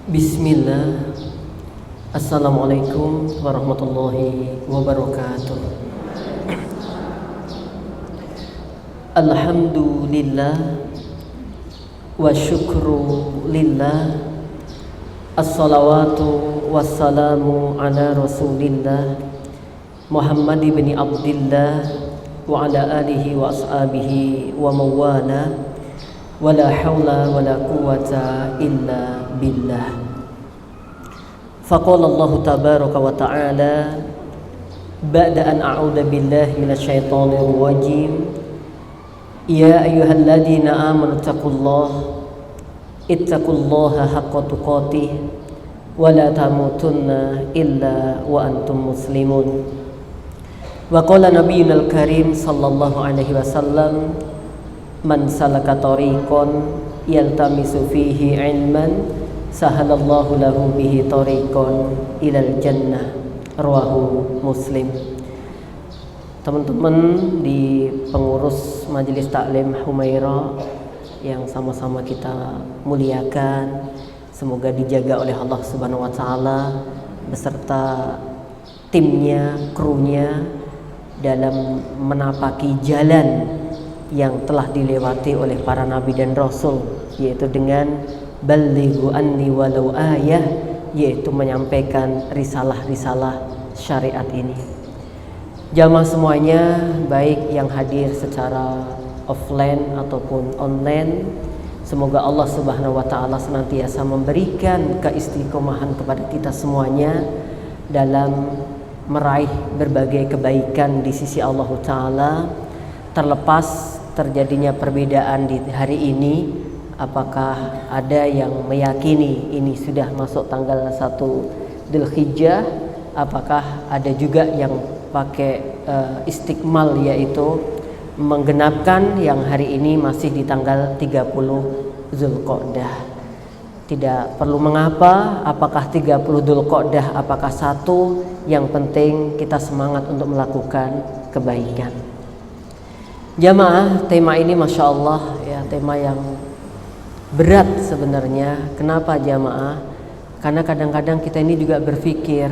Bismillah. Assalamualaikum warahmatullahi wabarakatuh. Alhamdulillah wa syukru lillah. Assalawatu wassalamu ala rasulillah Muhammad ibn Abdillah wa ala alihi wa ashabihi wa mawala. Wala hawla wala quwwata illa billah. Faqala Allah tabaraka wa ta'ala ba'da an a'udzu billahi minasyaitonir rajim. Ya ayyuhalladzina amanu ittaqullaha haqqa tuqatih wa la tamutunna illa wa antum muslimun. Wa qala nabiyunal karim sallallahu alaihi wasallam, man salaka tariqan yaltamisu fihi ilman sahalallahu lahu bihi tariqan ilal jannah. Rawahu Muslim. Teman-teman di pengurus Majelis Taklim Humaira yang sama-sama kita muliakan, semoga dijaga oleh Allah Subhanahu wa taala beserta timnya, krunya dalam menapaki jalan yang telah dilewati oleh para nabi dan rasul, yaitu dengan balighu anni walau ayah, yaitu menyampaikan risalah-risalah syariat ini. Jamaah semuanya, baik yang hadir secara offline ataupun online, semoga Allah Subhanahu wa taala senantiasa memberikan keistiqomahan kepada kita semuanya dalam meraih berbagai kebaikan di sisi Allah taala. Terlepas terjadinya perbedaan di hari ini, apakah ada yang meyakini ini sudah masuk tanggal 1 Dzulhijjah, apakah ada juga yang pakai istiqmal, yaitu menggenapkan yang hari ini masih di tanggal 30 Dzulqa'dah. Tidak perlu mengapa apakah 30 Dzulqa'dah, apakah satu, yang penting kita semangat untuk melakukan kebaikan. Jamaah, tema ini Masya Allah ya, tema yang berat sebenarnya. Kenapa jamaah? Karena kadang-kadang kita ini juga berpikir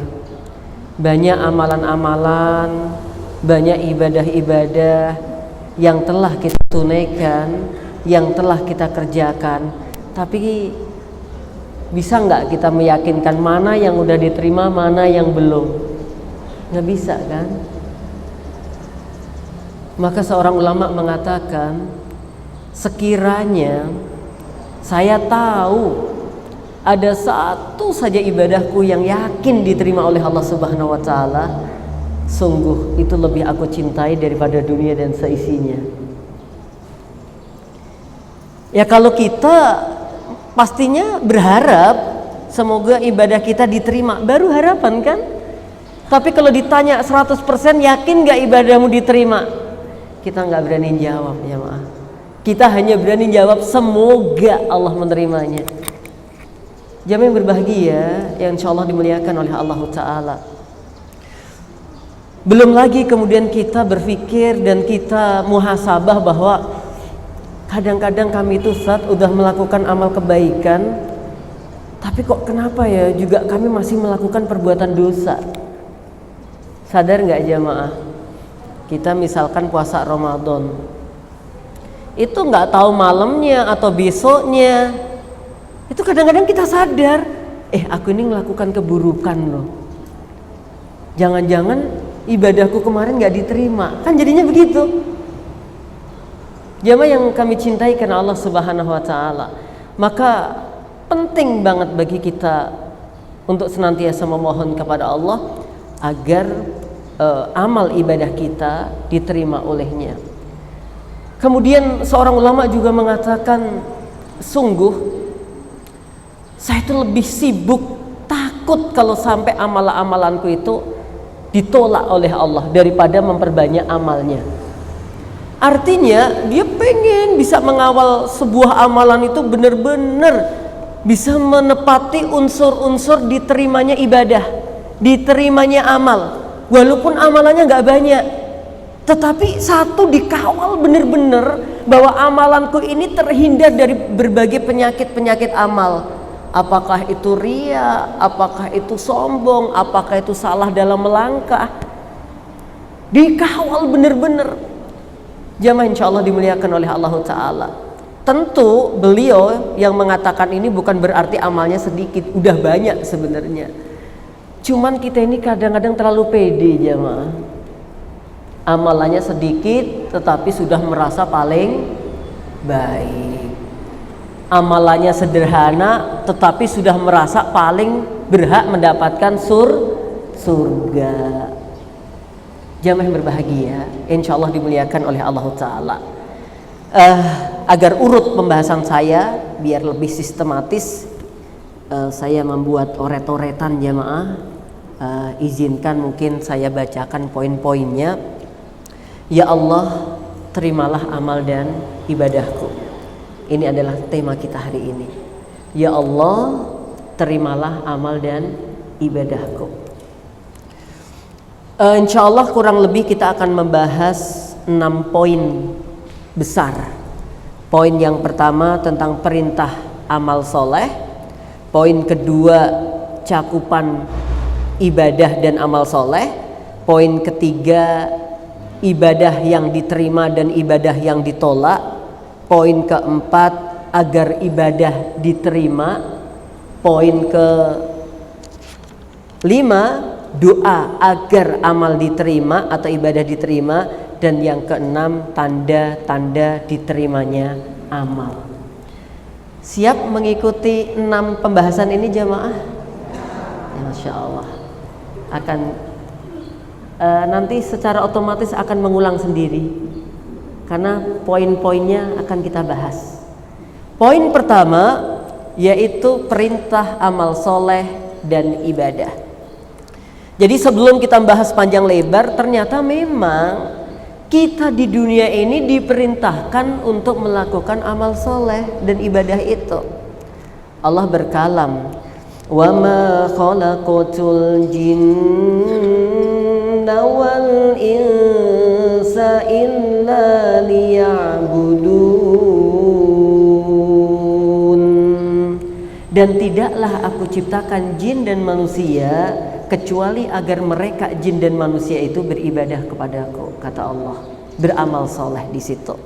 banyak amalan-amalan, banyak ibadah-ibadah yang telah kita tunaikan, yang telah kita kerjakan, tapi bisa nggak kita meyakinkan mana yang udah diterima, mana yang belum? Nggak bisa kan? Maka seorang ulama mengatakan, sekiranya saya tahu ada satu saja ibadahku yang yakin diterima oleh Allah Subhanahu wa taala, sungguh itu lebih aku cintai daripada dunia dan seisinya. Ya, kalau kita pastinya berharap semoga ibadah kita diterima, baru harapan kan? Tapi kalau ditanya 100% yakin gak ibadahmu diterima? Kita nggak berani jawab ya maaf. Kita hanya berani jawab semoga Allah menerimanya. Jamaah yang berbahagia yang insya Allah dimuliakan oleh Allah Ta'ala. Belum lagi kemudian kita berpikir dan kita muhasabah bahwa kadang-kadang kami itu saat udah melakukan amal kebaikan, tapi kok kenapa ya juga kami masih melakukan perbuatan dosa. Sadar nggak jamaah? Kita misalkan puasa Ramadan, itu nggak tahu malamnya atau besoknya, itu kadang-kadang kita sadar, aku ini melakukan keburukan loh. Jangan-jangan ibadahku kemarin nggak diterima, kan jadinya begitu. Jamaah yang kami cintai karena Allah Subhanahu wa taala, maka penting banget bagi kita untuk senantiasa memohon kepada Allah agar amal ibadah kita diterima olehnya. Kemudian seorang ulama juga mengatakan, sungguh saya itu lebih sibuk takut kalau sampai amalan-amalanku itu ditolak oleh Allah daripada memperbanyak amalnya. Artinya dia pengen bisa mengawal sebuah amalan itu benar-benar bisa menepati unsur-unsur diterimanya ibadah, diterimanya amal. Walaupun amalannya nggak banyak, tetapi satu dikawal benar-benar bahwa amalanku ini terhindar dari berbagai penyakit-penyakit amal. apakah itu ria, apakah itu sombong, apakah itu salah dalam melangkah. Dikawal benar-benar. Jamaah insya Allah dimuliakan oleh Allah Ta'ala. Tentu beliau yang mengatakan ini bukan berarti amalnya sedikit, udah banyak sebenarnya. Cuman kita ini kadang-kadang terlalu pede jamaah. Amalannya sedikit tetapi sudah merasa paling baik. Amalannya sederhana tetapi sudah merasa paling berhak mendapatkan surga. Jamaah yang berbahagia, insya Allah dimuliakan oleh Allah Ta'ala. Agar urut pembahasan saya biar lebih sistematis, saya membuat oret-oretan jamaah. Izinkan mungkin saya bacakan poin-poinnya. Ya Allah, terimalah amal dan ibadahku. Ini adalah tema kita hari ini. Ya Allah, terimalah amal dan ibadahku. Insya Allah kurang lebih kita akan membahas 6 poin besar. Poin yang pertama tentang perintah amal soleh. Poin kedua cakupan ibadah dan amal soleh. Poin ketiga ibadah yang diterima dan ibadah yang ditolak. Poin keempat agar ibadah diterima. Poin kelima doa agar amal diterima atau ibadah diterima. Dan yang keenam tanda-tanda diterimanya amal. Siap mengikuti 6 pembahasan ini jamaah? Masya Allah. Akan nanti secara otomatis akan mengulang sendiri karena poin-poinnya akan kita bahas. Poin pertama yaitu perintah amal soleh dan ibadah. Jadi sebelum kita bahas panjang lebar, ternyata memang kita di dunia ini diperintahkan untuk melakukan amal soleh dan ibadah itu. Allah berkalam, wa ma khalaqatul jinna wal insa illa liya'budun. Dan tidaklah aku ciptakan jin dan manusia kecuali agar mereka jin dan manusia itu beribadah kepadaku, kata Allah, beramal soleh di situ.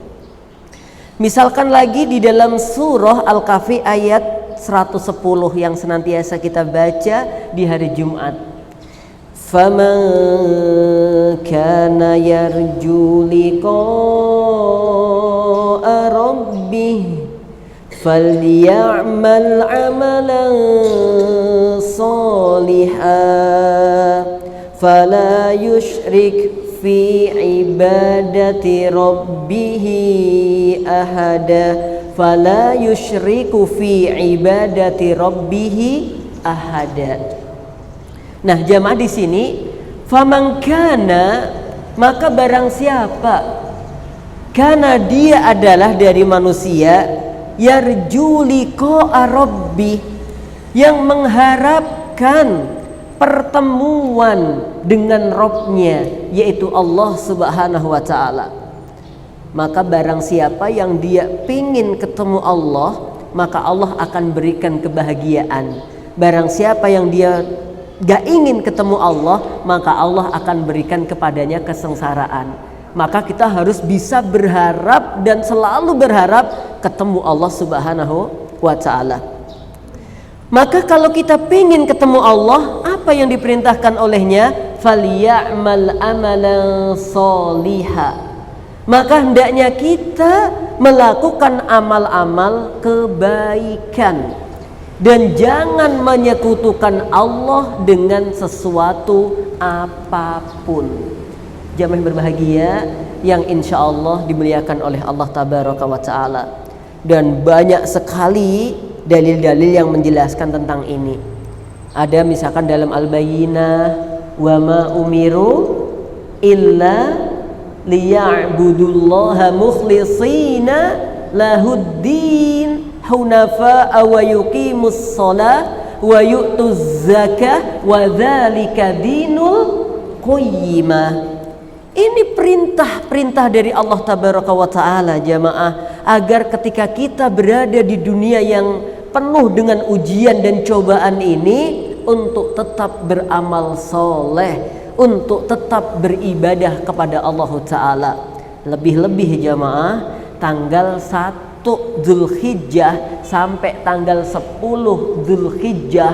Misalkan lagi di dalam surah Al-Kahfi ayat 110 yang senantiasa kita baca di hari Jumat. Faman kana yarju liqa'a rabbih falya'mal 'amalan shalihan fala yusyrik fi ibadati rabbih ahada fala yusyriku fi ibadati rabbih ahada. Nah, jamaah di sini faman kana, maka barang siapa, karena dia adalah dari manusia, yarju liqa'a rabbih, yang mengharapkan pertemuan dengan Rabb-nya, yaitu Allah Subhanahu wa ta'ala. Maka barang siapa yang dia pingin ketemu Allah, maka Allah akan berikan kebahagiaan. Barang siapa yang dia gak ingin ketemu Allah, maka Allah akan berikan kepadanya kesengsaraan. Maka kita harus bisa berharap dan selalu berharap ketemu Allah Subhanahu wa ta'ala. Maka kalau kita pingin ketemu Allah, apa yang diperintahkan olehnya? Falyamal amalan sholiha. Maka hendaknya kita melakukan amal-amal kebaikan dan jangan menyekutukan Allah dengan sesuatu apapun. Jamaah yang berbahagia yang insya Allah dimuliakan oleh Allah Tabaraka wa ta'ala. Dan banyak sekali dalil-dalil yang menjelaskan tentang ini. Ada misalkan dalam Al-Bayyinah, wa ma umiru illa liya'budullaha mukhlishina lahuddin hunafa'a wa yuqimus shalah wa yu'tuz zakah wa dzalika dinul qayyimah. Ini perintah dari Allah Tabaraka wa ta'ala jamaah, agar ketika kita berada di dunia yang penuh dengan ujian dan cobaan ini untuk tetap beramal soleh, untuk tetap beribadah kepada Allah Ta'ala. Lebih-lebih jamaah, tanggal 1 Dzulhijjah sampai tanggal 10 Dzulhijjah,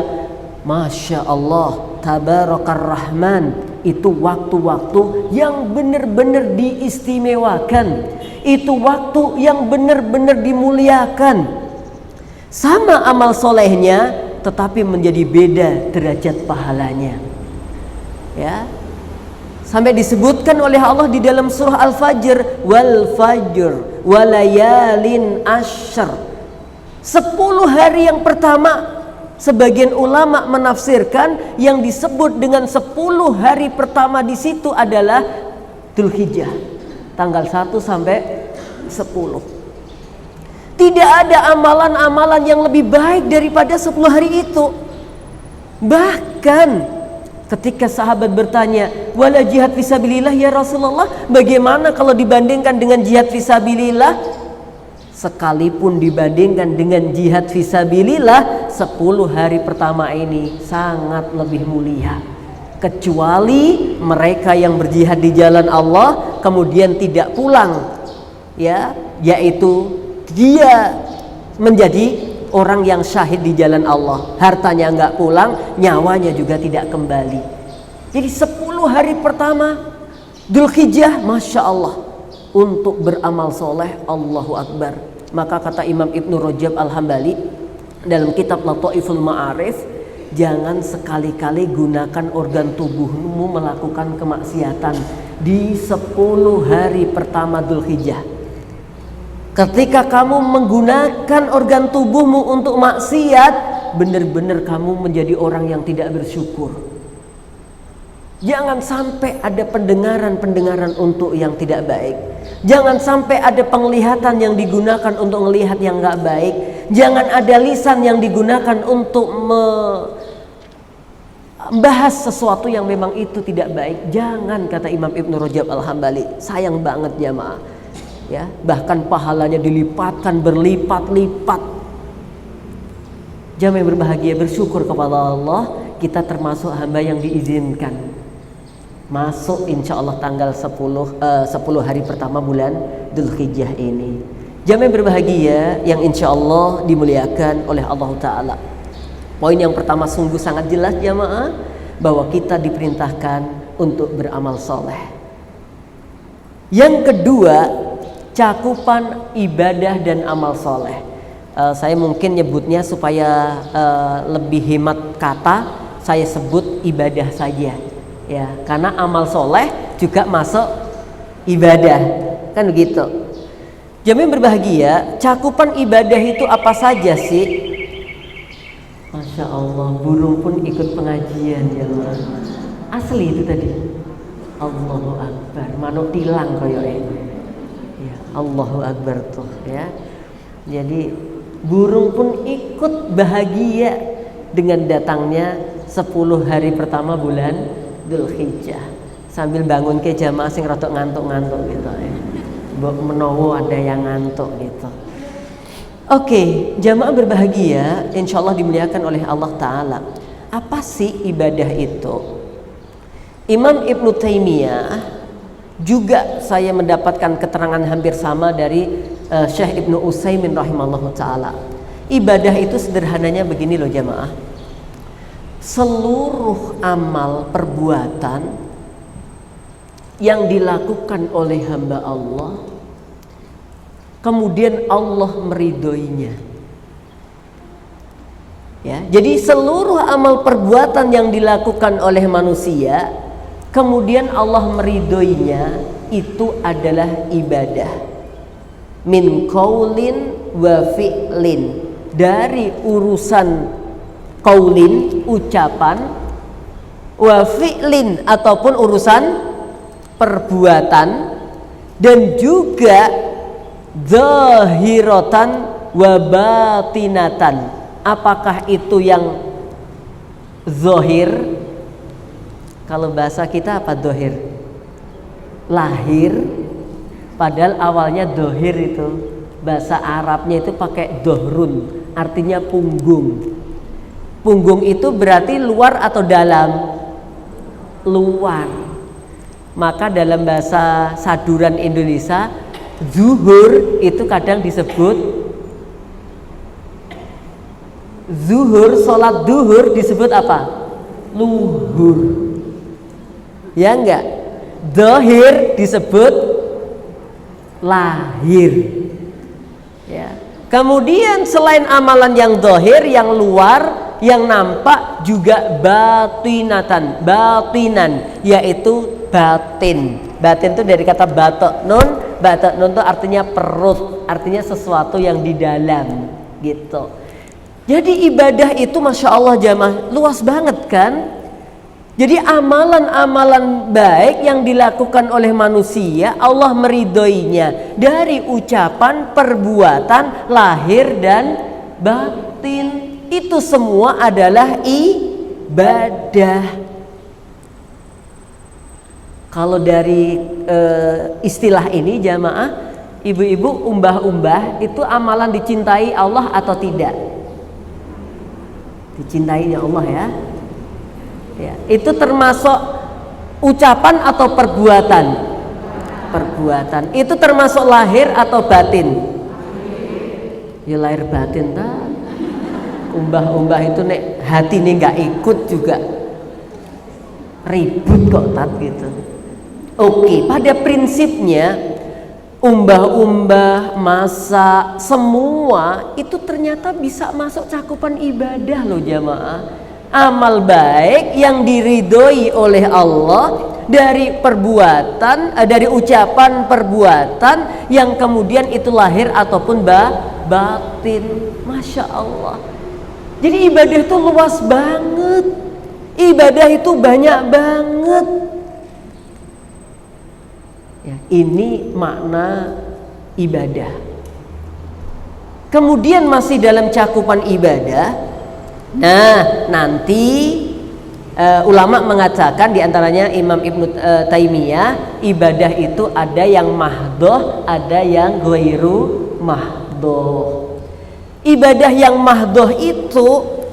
Masya Allah, Tabarakar Rahman, itu waktu-waktu yang benar-benar diistimewakan, itu waktu yang benar-benar dimuliakan. Sama amal solehnya, tetapi menjadi beda derajat pahalanya. Ya, sampai disebutkan oleh Allah di dalam surah Al-Fajr, wal fajr walayalin asyr. 10 hari yang pertama, sebagian ulama menafsirkan yang disebut dengan 10 hari pertama di situ adalah Dzulhijjah, tanggal 1 sampai 10. Tidak ada amalan-amalan yang lebih baik daripada 10 hari itu. Bahkan ketika sahabat bertanya, wala jihad fisabilillah ya Rasulullah, bagaimana kalau dibandingkan dengan jihad fisabilillah? Sekalipun dibandingkan dengan jihad fisabilillah, 10 hari pertama ini sangat lebih mulia. Kecuali mereka yang berjihad di jalan Allah kemudian tidak pulang, ya, yaitu dia menjadi orang yang syahid di jalan Allah, hartanya nggak pulang, nyawanya juga tidak kembali. Jadi 10 hari pertama Dzulhijjah, Masya Allah, untuk beramal soleh, Allahu Akbar. Maka kata Imam Ibnu Rajab Al-Hambali dalam kitab Lataiful Ma'arif, jangan sekali-kali gunakan organ tubuhmu melakukan kemaksiatan di 10 hari pertama Dzulhijjah. Ketika kamu menggunakan organ tubuhmu untuk maksiat, benar-benar kamu menjadi orang yang tidak bersyukur. Jangan sampai ada pendengaran-pendengaran untuk yang tidak baik. Jangan sampai ada penglihatan yang digunakan untuk melihat yang gak baik. Jangan ada lisan yang digunakan untuk membahas sesuatu yang memang itu tidak baik. Jangan, kata Imam Ibnu Rajab Al-Hambali. Sayang banget jamaah, ya, bahkan pahalanya dilipatkan berlipat-lipat. Jamaah yang berbahagia, bersyukur kepada Allah, kita termasuk hamba yang diizinkan masuk insya Allah tanggal 10 hari pertama bulan Dzulhijjah ini. Jamaah yang berbahagia yang insya Allah dimuliakan oleh Allah Ta'ala. Poin yang pertama sungguh sangat jelas jamaah, bahwa kita diperintahkan untuk beramal soleh. Yang kedua, cakupan ibadah dan amal soleh. Saya mungkin nyebutnya supaya lebih hemat kata, saya sebut ibadah saja, ya, karena amal soleh juga masuk ibadah, kan begitu. Jamaah berbahagia, cakupan ibadah itu apa saja sih? Masya Allah, burung pun ikut pengajian jamaah. Asli itu tadi. Allahu Akbar, manuk tilang koyoke. Ya, Allahu Akbar tuh, ya. Jadi burung pun ikut bahagia dengan datangnya 10 hari pertama bulan Dzulhijjah. Sambil bangun ke jamaah sing rada ngantuk-ngantuk gitu ya. Mbok menawa ada yang ngantuk gitu. Oke, jamaah berbahagia, insya Allah dimuliakan oleh Allah Ta'ala. Apa sih ibadah itu? Imam Ibnu Taimiyah, juga saya mendapatkan keterangan hampir sama dari Syekh Ibnu Utsaimin rahimallahu ta'ala. Ibadah itu sederhananya begini loh jamaah. Seluruh amal perbuatan yang dilakukan oleh hamba Allah, kemudian Allah meridhoinya. Ya, jadi seluruh amal perbuatan yang dilakukan oleh manusia, kemudian Allah meridhoinya, itu adalah ibadah. Min qaulin wa fi'lin, dari urusan qaulin, ucapan, wa fi'lin, ataupun urusan perbuatan, dan juga zahiratan wa batinatan. Apakah itu yang zahir? Kalau bahasa kita apa zahir? Lahir. Padahal awalnya zahir itu bahasa Arabnya itu pakai dohrun. artinya punggung. Punggung itu berarti luar atau dalam? Luar. Maka dalam bahasa saduran Indonesia, zuhur itu kadang disebut zuhur, sholat duhur disebut apa? Luhur. Ya enggak? Dohir disebut lahir. Ya. Kemudian selain amalan yang dohir, yang luar, yang nampak juga batinan, yaitu batin. Batin itu dari kata batok nun itu artinya perut, artinya sesuatu yang di dalam, gitu. Jadi ibadah itu masya Allah jamaah luas banget kan. Jadi amalan-amalan baik yang dilakukan oleh manusia Allah meridhoinya dari ucapan, perbuatan, lahir dan batin. Itu semua adalah ibadah. Kalau dari istilah ini jamaah, ibu-ibu umbah-umbah itu amalan dicintai Allah atau tidak? Dicintainya Allah ya. Ya, itu termasuk ucapan atau perbuatan? Perbuatan. Itu termasuk lahir atau batin? Ya lahir batin tak. Umbah-umbah itu nek hati ini nggak ikut juga ribut kok tat gitu. Oke, pada prinsipnya umbah-umbah, masak, semua itu ternyata bisa masuk cakupan ibadah loh jamaah. Amal baik yang diridhoi oleh Allah dari perbuatan, dari ucapan perbuatan yang kemudian itu lahir ataupun batin. Masya Allah. Jadi ibadah itu luas banget. Ibadah itu banyak banget. Ya, ini makna ibadah. Kemudian masih dalam cakupan ibadah. Nah, nanti ulama mengatakan diantaranya Imam Ibnu Taimiyah, ibadah itu ada yang mahdoh, ada yang ghairu mahdoh. Ibadah yang mahdoh itu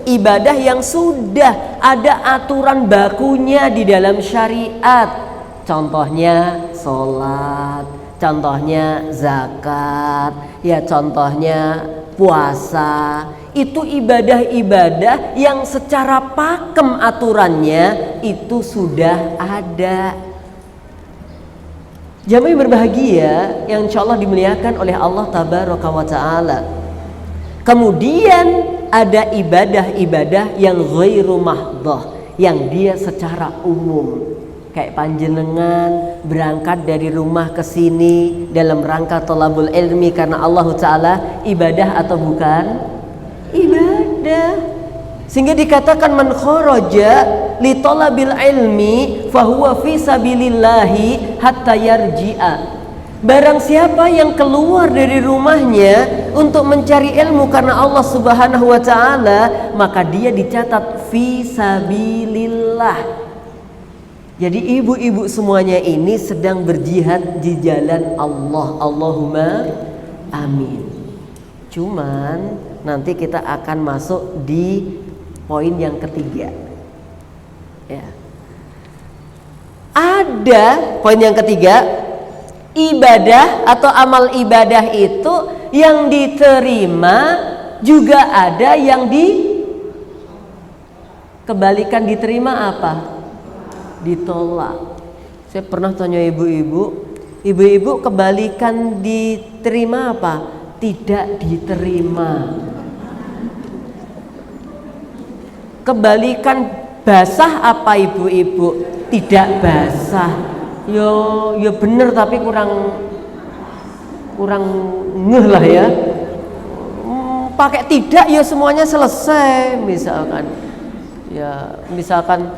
ibadah yang sudah ada aturan bakunya di dalam syariat. Contohnya sholat, contohnya zakat, ya contohnya puasa. Itu ibadah-ibadah yang secara pakem aturannya itu sudah ada. Jamaah berbahagia yang insya Allah dimuliakan oleh Allah Tabaraka wa Ta'ala. Kemudian ada ibadah-ibadah yang ghairu mahdoh, yang dia secara umum. Kayak panjenengan berangkat dari rumah ke sini dalam rangka thalabul ilmi karena Allah Ta'ala, ibadah atau bukan? Ibadah. Sehingga dikatakan man kharaja li thalabil ilmi fahuwa fi sabilillahi hatta yarji'a. Barang siapa yang keluar dari rumahnya untuk mencari ilmu karena Allah Subhanahu wa Ta'ala, maka dia dicatat fi sabilillah. Jadi ibu-ibu semuanya ini sedang berjihad di jalan Allah. Allahumma amin. Cuman nanti kita akan masuk di poin yang ketiga. Ya. Ada poin yang ketiga, ibadah atau amal ibadah itu yang diterima juga ada yang kebalikan diterima apa? Ditolak. Saya pernah tanya ibu-ibu kebalikan diterima apa? Tidak diterima. Kebalikan basah apa ibu-ibu? Tidak basah. Yo bener tapi kurang ngeh lah ya. Pakai tidak ya semuanya selesai misalkan. Ya misalkan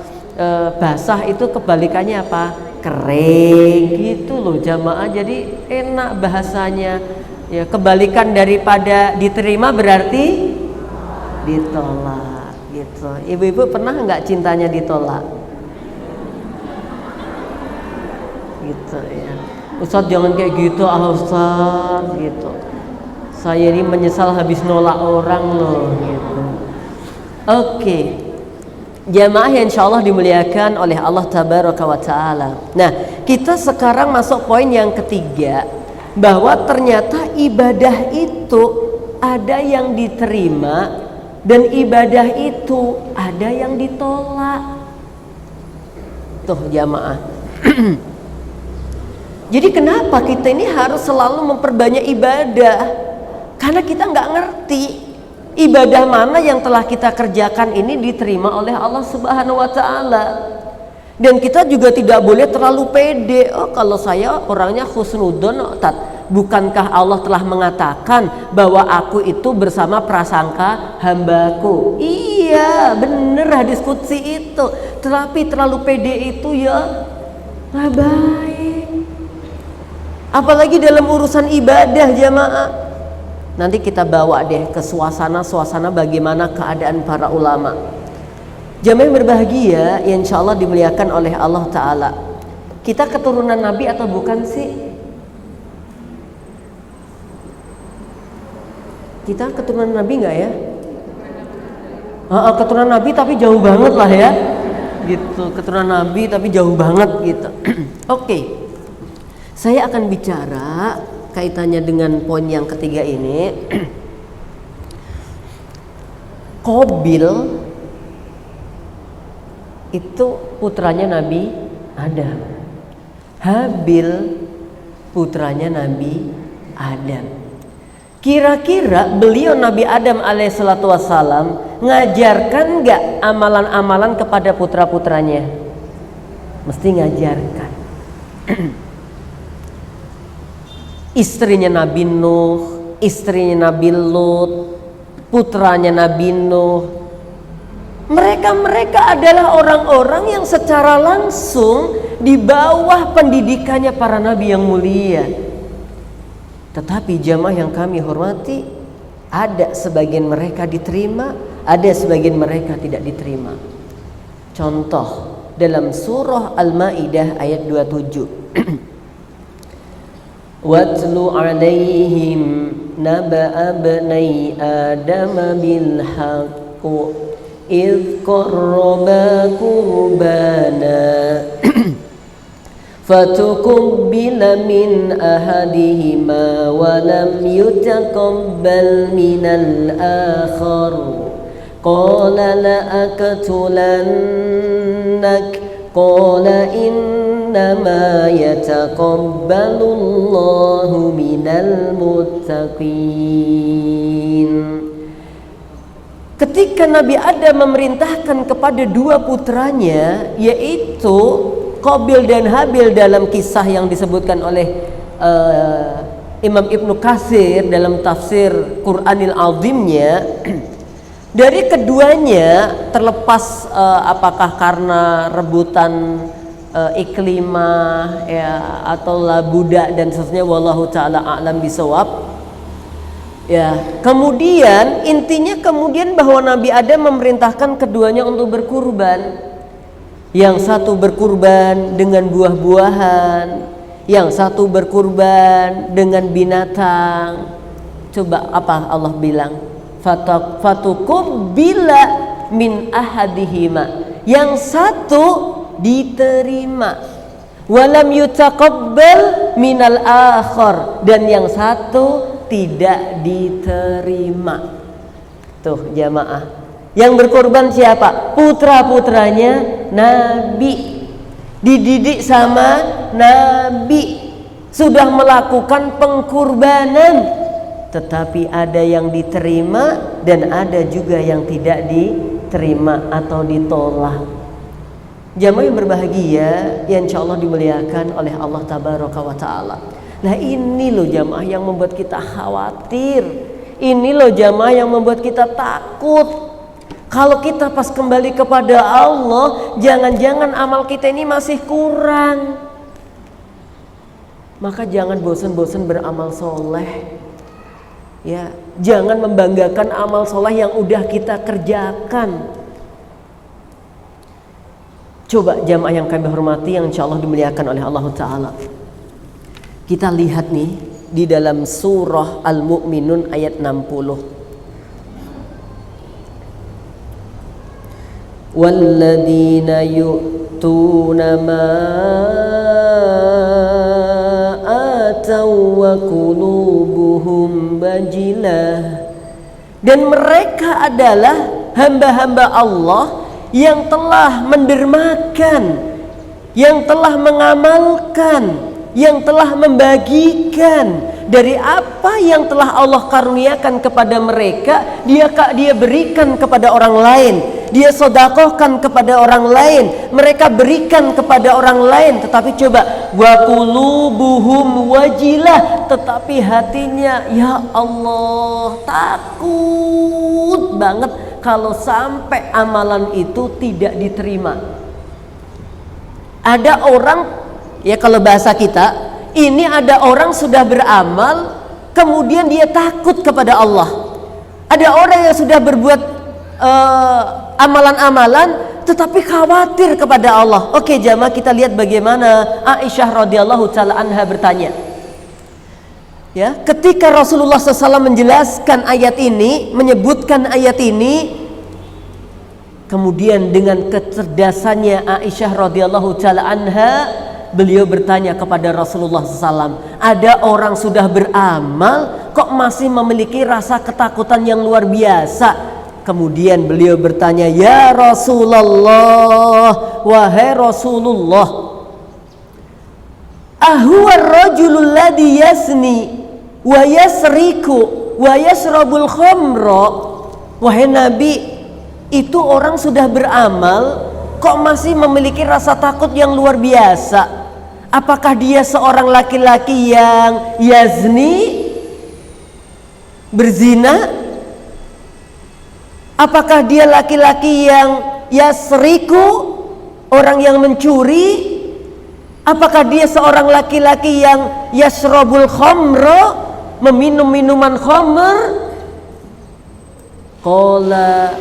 basah itu kebalikannya apa? Kering gitu loh jamaah. Jadi enak bahasanya. Ya kebalikan daripada diterima berarti ditolak gitu. Ibu-ibu pernah nggak cintanya ditolak? Gitu ya. Ustadz jangan kayak gitu Ustadz gitu. Saya ini menyesal habis nolak orang loh gitu. Oke. Jamaah yang insyaallah dimuliakan oleh Allah Tabaraka wa Ta'ala. Nah, kita sekarang masuk poin yang ketiga, bahwa ternyata ibadah itu ada yang diterima dan ibadah itu ada yang ditolak. Tuh jamaah. Jadi kenapa kita ini harus selalu memperbanyak ibadah? Karena kita nggak ngerti ibadah mana yang telah kita kerjakan ini diterima oleh Allah Subhanahu wa Ta'ala. Dan kita juga tidak boleh terlalu pede. Oh, kalau saya orangnya husnudzon, bukankah Allah telah mengatakan bahwa aku itu bersama prasangka hambaku? Iya, bener hadis qudsi itu. Tetapi terlalu pede itu ya nggak baik. Apalagi dalam urusan ibadah jamaah. Nanti kita bawa deh ke suasana bagaimana keadaan para ulama. Jamaah yang berbahagia yang insya Allah dimuliakan oleh Allah Ta'ala. Kita keturunan Nabi atau bukan sih? Kita keturunan Nabi nggak ya? Keturunan Nabi tapi jauh banget lah ya. Gitu, keturunan Nabi tapi jauh banget gitu. Oke. Saya akan bicara kaitannya dengan poin yang ketiga ini. Qabil itu putranya Nabi Adam. Habil putranya Nabi Adam. Kira-kira beliau Nabi Adam alaihissalatu wassalam ngajarkan nggak amalan-amalan kepada putra-putranya? Mesti ngajarkan. Istrinya Nabi Nuh, istrinya Nabi Lut, putranya Nabi Nuh, mereka adalah orang-orang yang secara langsung di bawah pendidikannya para nabi yang mulia. Tetapi jamaah yang kami hormati, ada sebagian mereka diterima, ada sebagian mereka tidak diterima. Contoh dalam surah Al-Maidah ayat 27. Watlu alaihim naba'a bnai Adam bil haqqi idh qarraba qurbana fatuqabbala min ahadihima wa lam yutaqabbal minal akhar qala la aqtulannak qala innama yataqabbalullahu minal muttaqin. Ketika Nabi Adam memerintahkan kepada dua putranya, yaitu Qabil dan Habil dalam kisah yang disebutkan oleh Imam Ibnu Katsir dalam tafsir Qur'anil Azimnya, dari keduanya terlepas apakah karena rebutan iklimah ya atau budak dan seterusnya, wallahu taala a'lam bisawab. Ya, kemudian intinya bahwa Nabi Adam memerintahkan keduanya untuk berkurban. Yang satu berkurban dengan buah-buahan, yang satu berkurban dengan binatang. Coba apa Allah bilang? Fatuqabbala min ahadihima. Yang satu diterima. Walam yutaqabbal minal akhar, dan yang satu tidak diterima. Tuh jamaah, yang berkorban siapa? Putra-putranya Nabi, dididik sama Nabi, sudah melakukan pengkorbanan, tetapi ada yang diterima dan ada juga yang tidak diterima atau ditolak. Jamaah yang berbahagia yang insyaallah dimuliakan oleh Allah Tabaraka wa Ta'ala. Nah ini loh jamaah yang membuat kita khawatir. Ini loh jamaah yang membuat kita takut. Kalau kita pas kembali kepada Allah, jangan-jangan amal kita ini masih kurang. Maka jangan bosan-bosan beramal soleh. Ya, jangan membanggakan amal soleh yang udah kita kerjakan. Coba jamaah yang kami hormati yang insya Allah dimuliakan oleh Allah Ta'ala, kita lihat nih di dalam surah Al-Mu'minun ayat 60. Walladzina yu'tuna ma ataw wa qulubuhum wajilah. Dan mereka adalah hamba-hamba Allah yang telah mendermakan, yang telah mengamalkan, yang telah membagikan dari apa yang telah Allah karuniakan kepada mereka. Dia berikan kepada orang lain, dia sedekahkan kepada orang lain, mereka berikan kepada orang lain. Tetapi coba, wa qulubuhum wajilah, tetapi hatinya, ya Allah, takut banget kalau sampai amalan itu tidak diterima. Ada orang, ya kalau bahasa kita, ini ada orang sudah beramal, kemudian dia takut kepada Allah. Ada orang yang sudah berbuat amalan-amalan, tetapi khawatir kepada Allah. Oke jamaah, kita lihat bagaimana Aisyah radhiyallahu taala anha bertanya. Ya, ketika Rasulullah SAW menjelaskan ayat ini, menyebutkan ayat ini, kemudian dengan kecerdasannya Aisyah radhiyallahu taala anha, beliau bertanya kepada Rasulullah SAW, ada orang sudah beramal kok masih memiliki rasa ketakutan yang luar biasa. Kemudian beliau bertanya, ya Rasulullah, wahai Rasulullah, ahuwar rajulul ladhi yasni wa yasriku wa yasrabul khamra. Wahai Nabi, itu orang sudah beramal kok masih memiliki rasa takut yang luar biasa. Apakah dia seorang laki-laki yang yazni, berzina? Apakah dia laki-laki yang yasriku, orang yang mencuri? Apakah dia seorang laki-laki yang yasrabul khamra, meminum minuman khamr? Qala,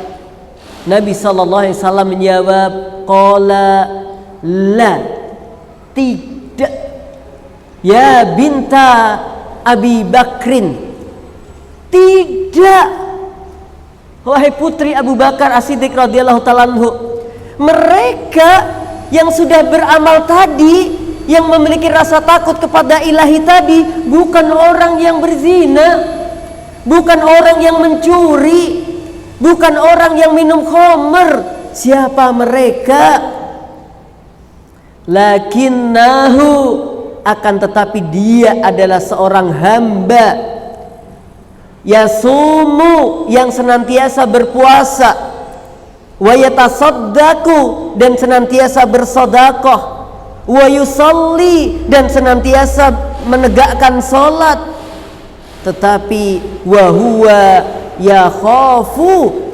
Nabi SAW menjawab, qala la, tidak. Ya binta Abi Bakrin, tidak. Wahai putri Abu Bakar As-Siddiq radhiyallahu ta'ala anhu, mereka yang sudah beramal tadi, yang memiliki rasa takut kepada ilahi tadi, bukan orang yang berzina, bukan orang yang mencuri, bukan orang yang minum khamr. Siapa mereka? Lakinnahu, akan tetapi dia adalah seorang hamba yasumu, yang senantiasa berpuasa, wa yatasaddaqu, dan senantiasa bersedekah, wa yusalli, dan senantiasa menegakkan salat, tetapi wa huwa yakhafu,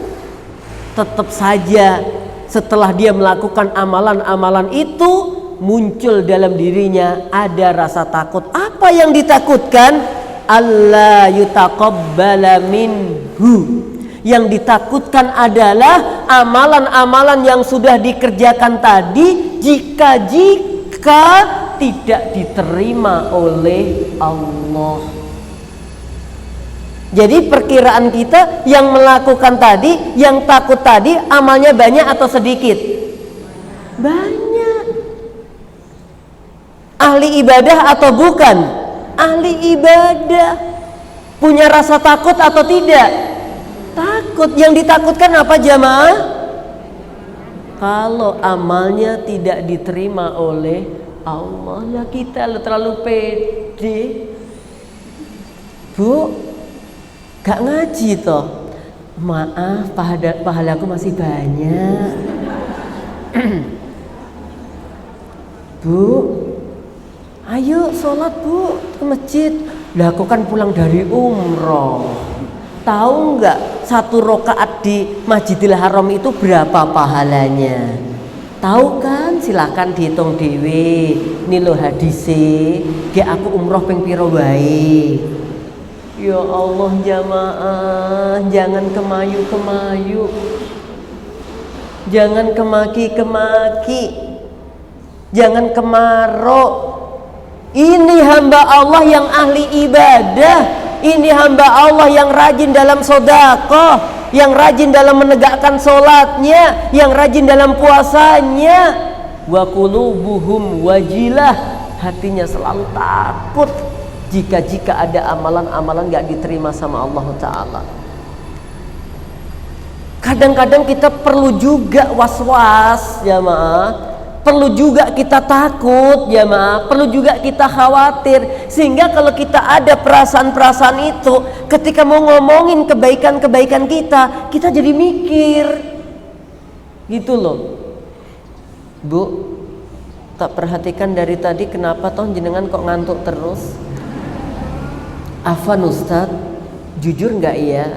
tetap saja setelah dia melakukan amalan-amalan itu muncul dalam dirinya ada rasa takut. Apa yang ditakutkan? Allah yutaqabbala minhu. Yang ditakutkan adalah amalan-amalan yang sudah dikerjakan tadi jika tidak diterima oleh Allah. Jadi perkiraan kita yang melakukan tadi, yang takut tadi, amalnya banyak atau sedikit? Banyak. Ahli ibadah atau bukan? Ahli ibadah. Punya rasa takut atau tidak? Takut. Yang ditakutkan apa jamaah? Kalau amalnya tidak diterima oleh Allah. Ya kita terlalu pede. Bu, gak ngaji toh? Maaf, pahalaku masih banyak. Bu, ayo sholat bu ke masjid. Lah aku kan pulang dari umroh. Tahu nggak 1 rakaat di Masjidil Haram itu berapa pahalanya? Tahu kan? Silakan dihitung dewe. Ini lo hadise. Ge aku umroh ping piro wae. Ya Allah jamaah, jangan kemayu-kemayu, jangan kemaki-kemaki, jangan kemaruk. Ini hamba Allah yang ahli ibadah. Ini hamba Allah yang rajin dalam sedekah, yang rajin dalam menegakkan sholatnya, yang rajin dalam puasanya. Wa qulubuhum wajilah, hatinya selalu takut jika ada amalan-amalan gak diterima sama Allah Ta'ala. Kadang-kadang kita perlu juga was-was jamaah, perlu juga kita takut jamaah, perlu juga kita khawatir, sehingga kalau kita ada perasaan-perasaan itu, ketika mau ngomongin kebaikan-kebaikan kita jadi mikir gitu loh. Bu, tak perhatikan dari tadi kenapa toh jenengan kok ngantuk terus? Afan Ustad, jujur nggak ya?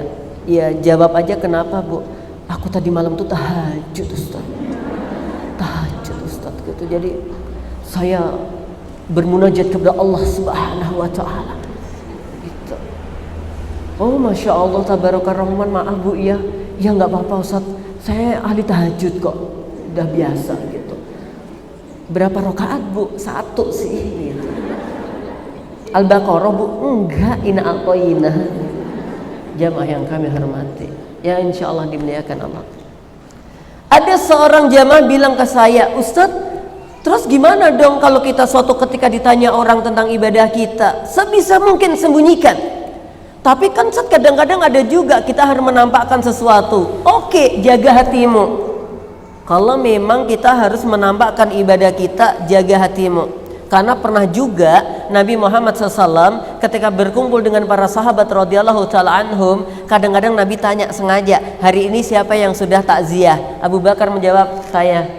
Ya jawab aja kenapa Bu? Aku tadi malam tuh tahajud Ustad, gitu. Jadi saya bermunajat kepada Allah Subhanahu wa Ta'ala gitu. Oh Masya Allah, tabarakar rahman. Maaf Bu, ya nggak apa-apa Ustaz, saya ahli tahajud kok, udah biasa gitu. Berapa rakaat Bu? 1 sih gitu. Al-Baqarah Bu? Enggak, Inna a'toinah. Jamaah yang kami hormati, ya insya Allah dimuliakan Allah. Ada seorang jamaah bilang ke saya, Ustadz, terus gimana dong kalau kita suatu ketika ditanya orang tentang ibadah kita, sebisa mungkin sembunyikan. Tapi kan Ustadz, kadang-kadang ada juga kita harus menampakkan sesuatu. Oke, jaga hatimu. Kalau memang kita harus menampakkan ibadah kita, jaga hatimu. Karena pernah juga Nabi Muhammad SAW ketika berkumpul dengan para sahabat radhiyallahu ta'ala anhum, kadang-kadang Nabi tanya sengaja, hari ini siapa yang sudah takziah? Abu Bakar menjawab, saya.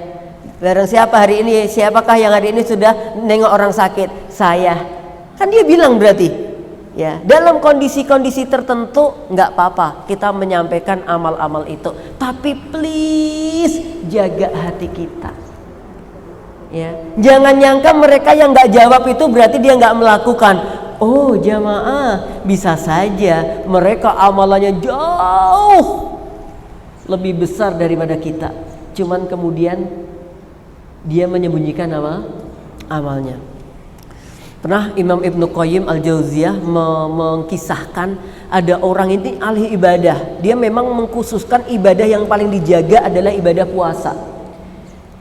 Barang siapa hari ini, siapakah yang hari ini sudah nengok orang sakit? Saya. Kan dia bilang berarti, ya dalam kondisi-kondisi tertentu nggak apa-apa kita menyampaikan amal-amal itu, tapi please jaga hati kita. Ya, jangan nyangka mereka yang nggak jawab itu berarti dia nggak melakukan. Oh jamaah, bisa saja mereka amalannya jauh lebih besar daripada kita, cuman kemudian dia menyembunyikan amalnya. Pernah Imam Ibnu Qayyim Al-Jauziyah mengkisahkan ada orang ini ahli ibadah, dia memang mengkhususkan ibadah yang paling dijaga adalah ibadah puasa.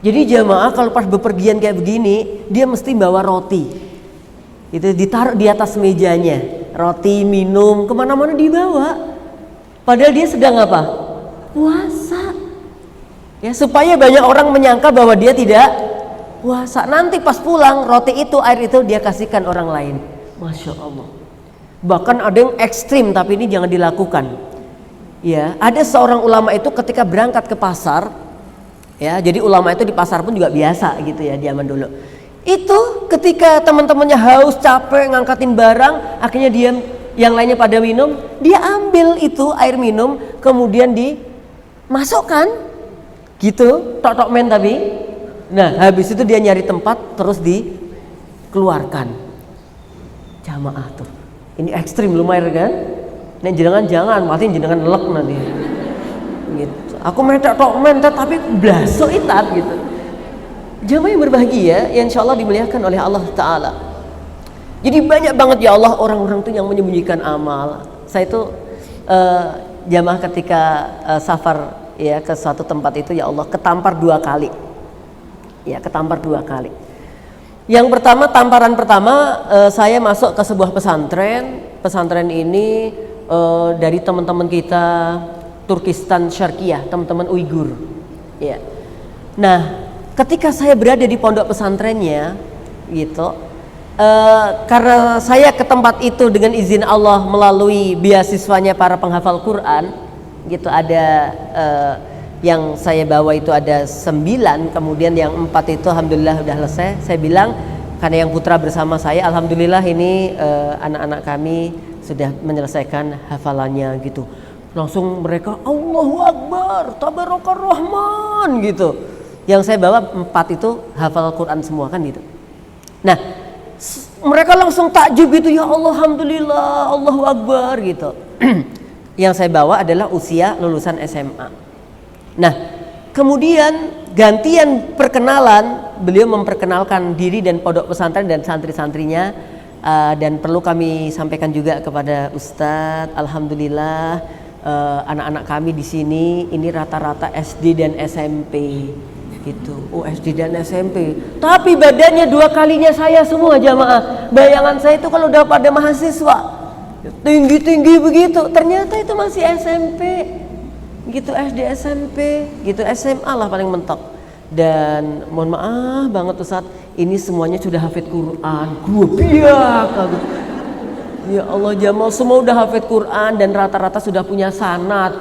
Jadi jamaah kalau pas bepergian kayak begini, dia mesti bawa roti. Itu ditaruh di atas mejanya, roti, minum, kemana-mana dibawa. Padahal dia sedang apa? Puasa. Ya, supaya banyak orang menyangka bahwa dia tidak puasa. Nanti pas pulang, roti itu, air itu dia kasihkan orang lain. Masya Allah. Bahkan ada yang ekstrim, tapi ini jangan dilakukan. Ya, ada seorang ulama itu ketika berangkat ke pasar. Ya, jadi ulama itu di pasar pun juga biasa gitu ya zaman dulu. Itu ketika teman-temannya haus, capek ngangkatin barang, akhirnya dia yang lainnya pada minum, dia ambil itu air minum kemudian dimasukkan gitu, tok-tok men tapi. Nah, habis itu dia nyari tempat terus dikeluarkan. Jamaah tuh. Ini ekstrim lumayan kan? Nek jangan mati jenengan nelek nanti. Gitu. Aku mentak tok mentak tapi blasok itat gitu. Jamaah yang berbahagia yang insya Allah dimuliakan oleh Allah Ta'ala. Jadi banyak banget ya Allah orang-orang itu yang menyembunyikan amal. Saya itu jamaah ketika safar ya ke suatu tempat itu ya Allah ketampar 2 kali. Ya ketampar 2 kali. Yang pertama, tamparan pertama saya masuk ke sebuah pesantren. Pesantren ini dari teman-teman kita Turkistan Syarqiyah, teman-teman Uighur. Ya. Nah, ketika saya berada di pondok pesantrennya, gitu, karena saya ke tempat itu dengan izin Allah melalui beasiswanya para penghafal Quran, gitu ada yang saya bawa itu ada 9, kemudian yang 4 itu alhamdulillah udah selesai. Saya bilang karena yang putra bersama saya, alhamdulillah ini anak-anak kami sudah menyelesaikan hafalannya gitu. Langsung mereka Allahu Akbar, Tabarakar Rahman gitu. Yang saya bawa 4 itu hafal Quran semua kan gitu. Nah, mereka langsung takjub gitu, ya Allah, alhamdulillah, Allahu Akbar gitu. Yang saya bawa adalah usia lulusan SMA. Nah, kemudian gantian perkenalan beliau memperkenalkan diri dan pondok pesantren dan santri-santrinya, dan perlu kami sampaikan juga kepada Ustadz, alhamdulillah anak-anak kami di sini ini rata-rata SD dan SMP gitu. Oh, SD dan SMP. Tapi badannya 2 kalinya saya semua jamaah. Bayangan saya itu kalau udah pada mahasiswa tinggi-tinggi begitu, ternyata itu masih SMP. Gitu, SD SMP, gitu SMA lah paling mentok. Dan mohon maaf banget Ustadz, ini semuanya sudah hafid Quran. Gua biak. Ya Allah Jamal, semua udah hafid Quran dan rata-rata sudah punya sanad.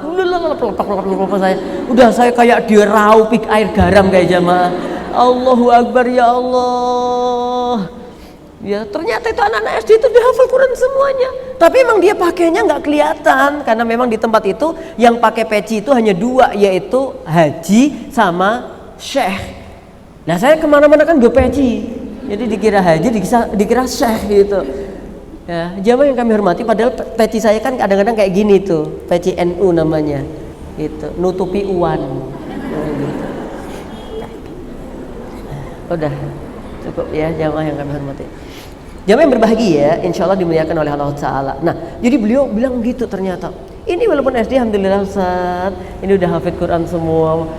Saya kayak diraup air garam kayak jamaah. Allahu Akbar ya Allah. Ya ternyata itu anak-anak SD itu udah hafal Quran semuanya. Tapi emang dia pakainya nggak kelihatan karena memang di tempat itu yang pakai peci itu hanya 2, yaitu haji sama syekh. Nah saya kemana-mana kan gue peci, jadi dikira haji, dikira syekh gitu. Ya, jamaah yang kami hormati, padahal peci saya kan kadang-kadang kayak gini tuh, peci NU namanya, gitu, nutupi uan. Gitu. Udah cukup ya jamaah yang kami hormati. Jamaah yang berbahagia, insya Allah dimuliakan oleh Allah Ta'ala. Nah, jadi beliau bilang gitu ternyata. Ini walaupun SD, alhamdulillah Ustaz, ini udah hafid Quran semua.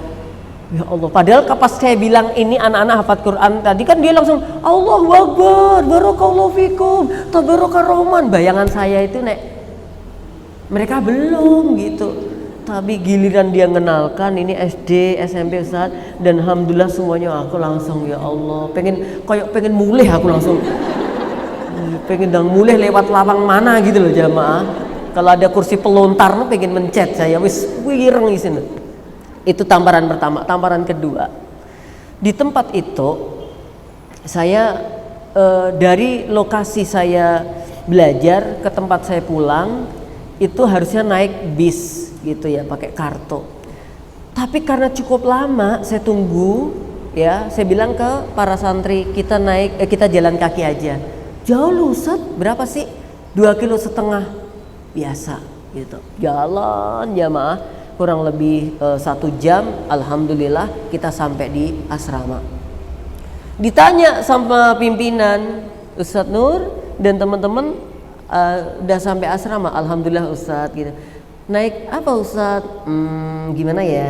Ya Allah, padahal pas saya bilang ini anak-anak hafid Quran, tadi kan dia langsung Allahu Akbar, barakallahu fikum, tabarakar rahman. Bayangan saya itu mereka belum gitu. Tapi giliran dia mengenalkan ini SD, SMP Ustaz, dan alhamdulillah semuanya aku langsung ya Allah, pengen mulih aku langsung. Pengen mulih lewat lapang mana gitu loh jamaah. Kalau ada kursi pelontar pengen mencet saya wis wireng di sini. Itu tamparan pertama. Tamparan kedua, di tempat itu saya dari lokasi saya belajar ke tempat saya pulang itu harusnya naik bis gitu ya, pakai kartu. Tapi karena cukup lama saya tunggu ya, saya bilang ke para santri kita kita jalan kaki aja. Jauh loh Ustaz, berapa sih? 2,5 kilo biasa gitu. Jalan jamaah kurang lebih 1 jam, alhamdulillah kita sampai di asrama. Ditanya sama pimpinan, Ustadz Nur dan teman-teman udah sampai asrama, alhamdulillah Ustadz gitu. Naik apa Ustadz? Gimana ya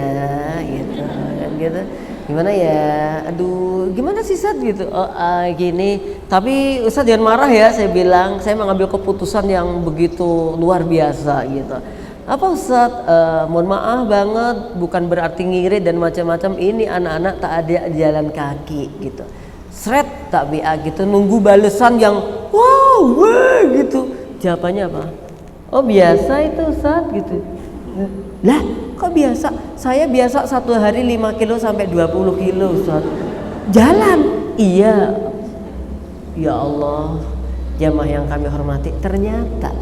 gitu. Gimana ya, aduh gimana sih Ustaz gitu. Gini, tapi Ustaz jangan marah ya, saya bilang saya mengambil keputusan yang begitu luar biasa gitu. Apa Ustaz, mohon maaf banget, bukan berarti ngirit dan macam-macam, ini anak-anak tak ada jalan kaki gitu. Sret tak BA gitu, nunggu balesan yang wow gitu. Jawabannya apa? Oh biasa itu Ustaz gitu. Lah kok biasa? Saya biasa 1 hari 5 kilo sampai 20 kilo Ustaz. Jalan? Iya. Ya Allah, jamaah yang kami hormati, ternyata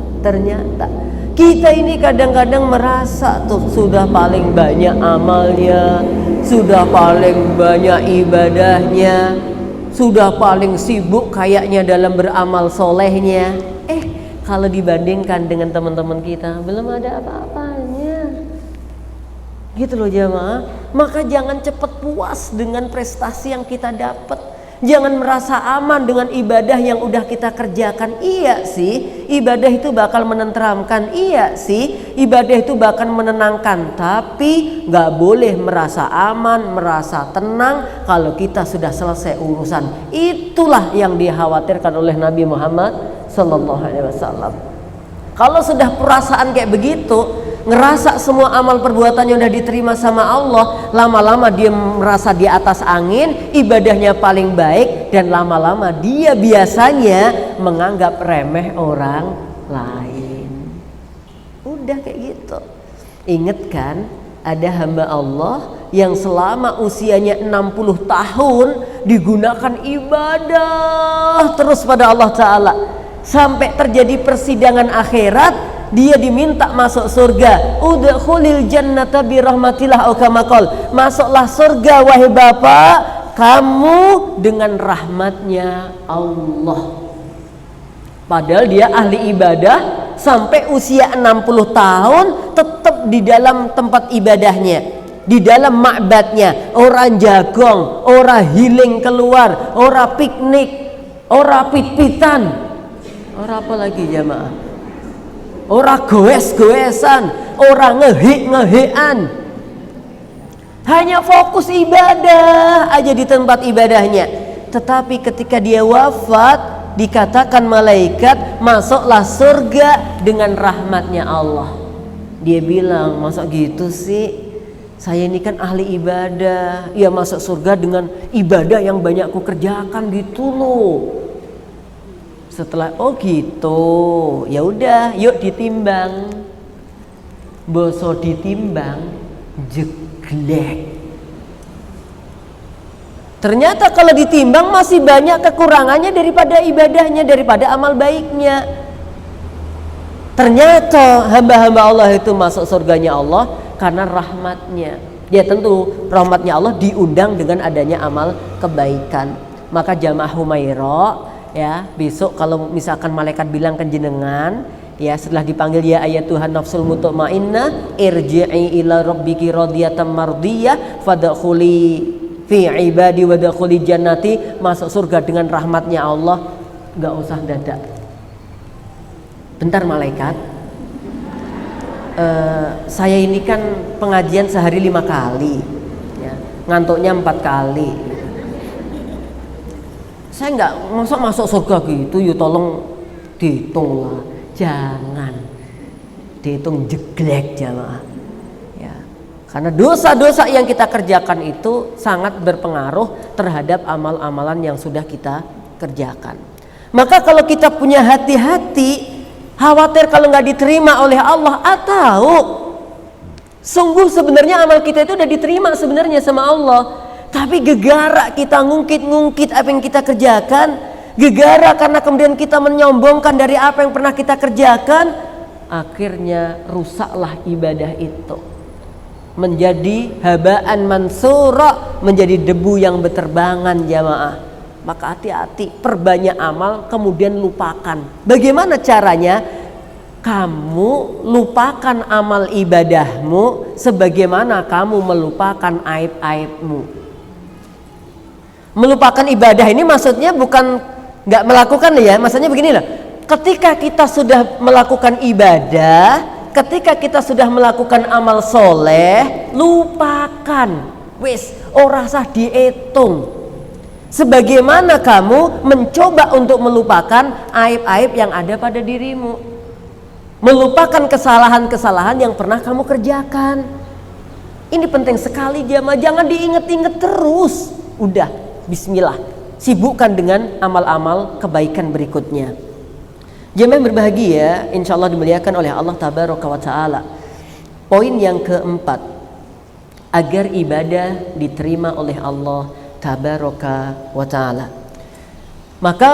kita ini kadang-kadang merasa tuh sudah paling banyak amalnya, sudah paling banyak ibadahnya, sudah paling sibuk kayaknya dalam beramal solehnya. Kalau dibandingkan dengan teman-teman kita belum ada apa-apanya. Gitu loh jamaah. Maka jangan cepat puas dengan prestasi yang kita dapat. Jangan merasa aman dengan ibadah yang udah kita kerjakan. Iya sih, ibadah itu bakal menenteramkan. Iya sih, ibadah itu bakal menenangkan. Tapi gak boleh merasa aman, merasa tenang kalau kita sudah selesai urusan. Itulah yang dikhawatirkan oleh Nabi Muhammad Sallallahu Alaihi Wasallam. Kalau sudah perasaan kayak begitu, ngerasa semua amal perbuatannya udah diterima sama Allah, lama-lama dia merasa di atas angin, ibadahnya paling baik, dan lama-lama dia biasanya menganggap remeh orang lain. Udah kayak gitu. Ingat kan, ada hamba Allah yang selama usianya 60 tahun digunakan ibadah terus pada Allah Ta'ala. Sampai terjadi persidangan akhirat, dia diminta masuk surga. Udkhulil jannata bi rahmatillah au kama qol. Masuklah surga wahai Bapak, kamu dengan rahmatnya Allah. Padahal dia ahli ibadah sampai usia 60 tahun tetap di dalam tempat ibadahnya. di dalam ma'badnya, ora jagong, ora healing keluar, ora piknik, ora pit-pitan, ora apa lagi jamaah, ora goes-goesan, ora ngehek-ngehekan, hanya fokus ibadah aja di tempat ibadahnya. Tetapi ketika dia wafat, dikatakan malaikat, masuklah surga dengan rahmatnya Allah. Dia bilang, masa gitu sih, saya ini kan ahli ibadah, ya masuk surga dengan ibadah yang banyak aku kerjakan gitu loh. Setelah oh gitu, ya udah, yuk ditimbang. Boso ditimbang, jeglek. Ternyata kalau ditimbang masih banyak kekurangannya daripada ibadahnya, daripada amal baiknya. Ternyata hamba-hamba Allah itu masuk surganya Allah karena rahmatnya. Ya tentu rahmatnya Allah diundang dengan adanya amal kebaikan. Maka jamaah Humaira, ya besok kalau misalkan malaikat bilang ke jenengan, ya setelah dipanggil ya ayat Tuhan nafsul mutmainnah irji'i ila rabbiki radiyatan mardiyah fadkhuli fi ibadi wa dakhuli jannati, masuk surga dengan rahmatnya Allah, nggak usah dadak. Bentar malaikat, saya ini kan pengajian sehari 5 kali, ya, ngantuknya 4 kali. Saya nggak masuk surga gitu, yuk tolong dihitung lah, jangan dihitung jeglek jamaah. Karena dosa-dosa yang kita kerjakan itu sangat berpengaruh terhadap amal-amalan yang sudah kita kerjakan. Maka kalau kita punya hati-hati, khawatir kalau nggak diterima oleh Allah, atau sungguh sebenarnya amal kita itu udah diterima sebenarnya sama Allah, tapi gegara kita ngungkit-ngungkit apa yang kita kerjakan, gegara karena kemudian kita menyombongkan dari apa yang pernah kita kerjakan, akhirnya rusaklah ibadah itu. Menjadi habaan mansura, menjadi debu yang berterbangan jamaah. Maka hati-hati, perbanyak amal kemudian lupakan. Bagaimana caranya? Kamu lupakan amal ibadahmu sebagaimana kamu melupakan aib-aibmu. Melupakan ibadah ini maksudnya bukan nggak melakukan ya, maksudnya begini lah. Ketika kita sudah melakukan ibadah, ketika kita sudah melakukan amal soleh, lupakan, wis, ora sah dihitung. Sebagaimana kamu mencoba untuk melupakan aib-aib yang ada pada dirimu, melupakan kesalahan-kesalahan yang pernah kamu kerjakan. Ini penting sekali jamaah, jangan diinget-inget terus. Udah, bismillah, sibukkan dengan amal-amal kebaikan berikutnya. Jemaah yang berbahagia, insya Allah dimuliakan oleh Allah Tabaraka wa Ta'ala. Poin yang keempat, agar ibadah diterima oleh Allah Tabaraka wa Ta'ala, maka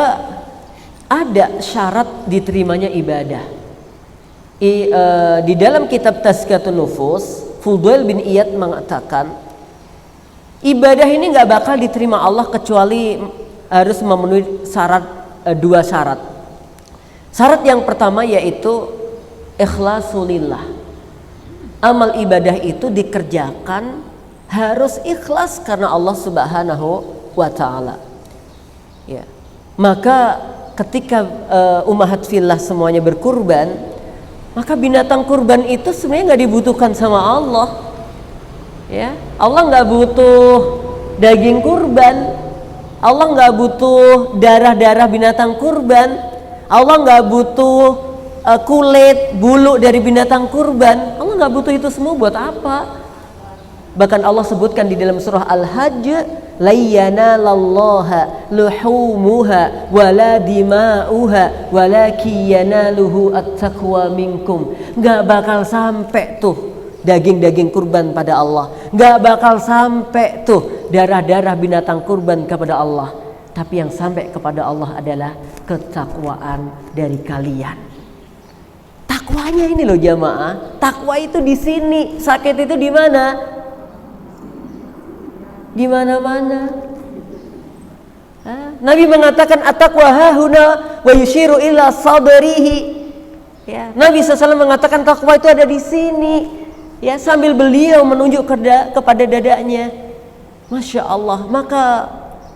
ada syarat diterimanya ibadah. Di dalam kitab Tazkiyatun Nufus, Fudail bin Iyad mengatakan, ibadah ini gak bakal diterima Allah kecuali harus memenuhi syarat, 2 syarat. Syarat yang pertama yaitu ikhlasulillah. Amal ibadah itu dikerjakan harus ikhlas karena Allah Subhanahu wa Ta'ala. Ya. Maka ketika ummahat fillah semuanya berkurban, maka binatang kurban itu sebenarnya nggak dibutuhkan sama Allah. Ya, Allah nggak butuh daging kurban, Allah nggak butuh darah-darah binatang kurban. Allah nggak butuh kulit, bulu dari binatang kurban. Allah nggak butuh itu semua buat apa? Bahkan Allah sebutkan di dalam surah Al-Hajj, la yanalallaha luhumuha wala dima'uha walakin yanaluhu at-taqwa minkum. Nggak bakal sampai tuh daging-daging kurban pada Allah, nggak bakal sampai tuh darah-darah binatang kurban kepada Allah. Tapi yang sampai kepada Allah adalah ketakwaan dari kalian. Takwanya ini loh jamaah. Takwa itu di sini, sakit itu di mana? Di mana-mana. Nabi mengatakan at-taqwa hahuna wa yushiru ila sadrihi. Ya, Nabi SAW mengatakan takwa itu ada di sini. Ya, sambil beliau menunjuk kepada dadanya. Masya Allah. Maka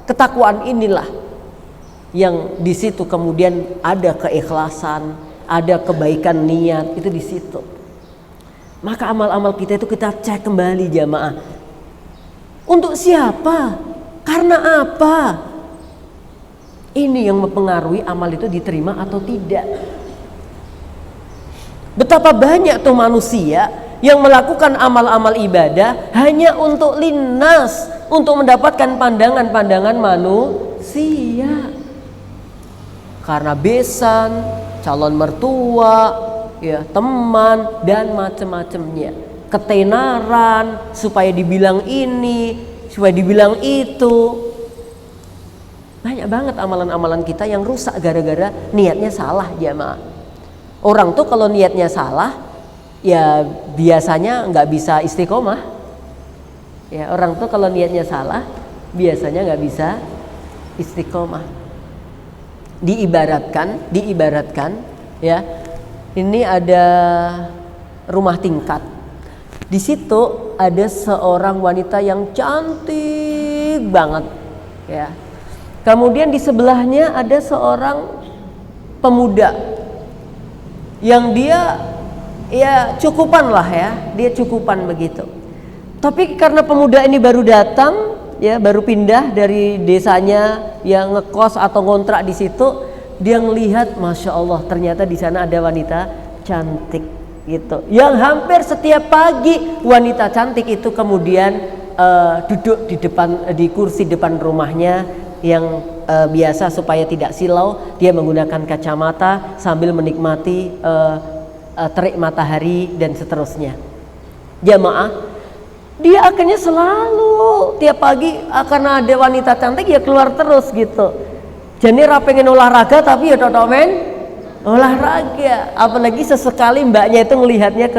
ketakwaan inilah yang di situ kemudian ada keikhlasan, ada kebaikan niat, itu di situ. Maka amal-amal kita itu kita cek kembali jamaah. Untuk siapa? Karena apa? Ini yang mempengaruhi amal itu diterima atau tidak. Betapa banyak tuh manusia yang melakukan amal-amal ibadah hanya untuk linnas, untuk mendapatkan pandangan-pandangan manusia. Karena besan, calon mertua, ya, teman dan macam-macamnya. Ketenaran supaya dibilang ini, supaya dibilang itu. Banyak banget amalan-amalan kita yang rusak gara-gara niatnya salah jamaah. Orang tuh kalau niatnya salah, ya biasanya nggak bisa istiqomah. Ya, orang tuh kalau niatnya salah, biasanya nggak bisa istiqomah. Diibaratkan, ya, ini ada rumah tingkat. Di situ ada seorang wanita yang cantik banget, ya. Kemudian di sebelahnya ada seorang pemuda yang dia ya cukupan lah ya, dia cukupan begitu. Tapi karena pemuda ini baru datang, ya baru pindah dari desanya yang ngekos atau ngontrak di situ, dia ngelihat Masya Allah ternyata di sana ada wanita cantik gitu. Yang hampir setiap pagi wanita cantik itu kemudian duduk di kursi depan rumahnya yang biasa supaya tidak silau, dia menggunakan kacamata sambil menikmati terik matahari dan seterusnya. Jamaah, dia akhirnya selalu tiap pagi karena ada wanita cantik ya keluar terus gitu. Jadi pengen olahraga tapi ya tok men olahraga. Apalagi sesekali mbaknya itu melihatnya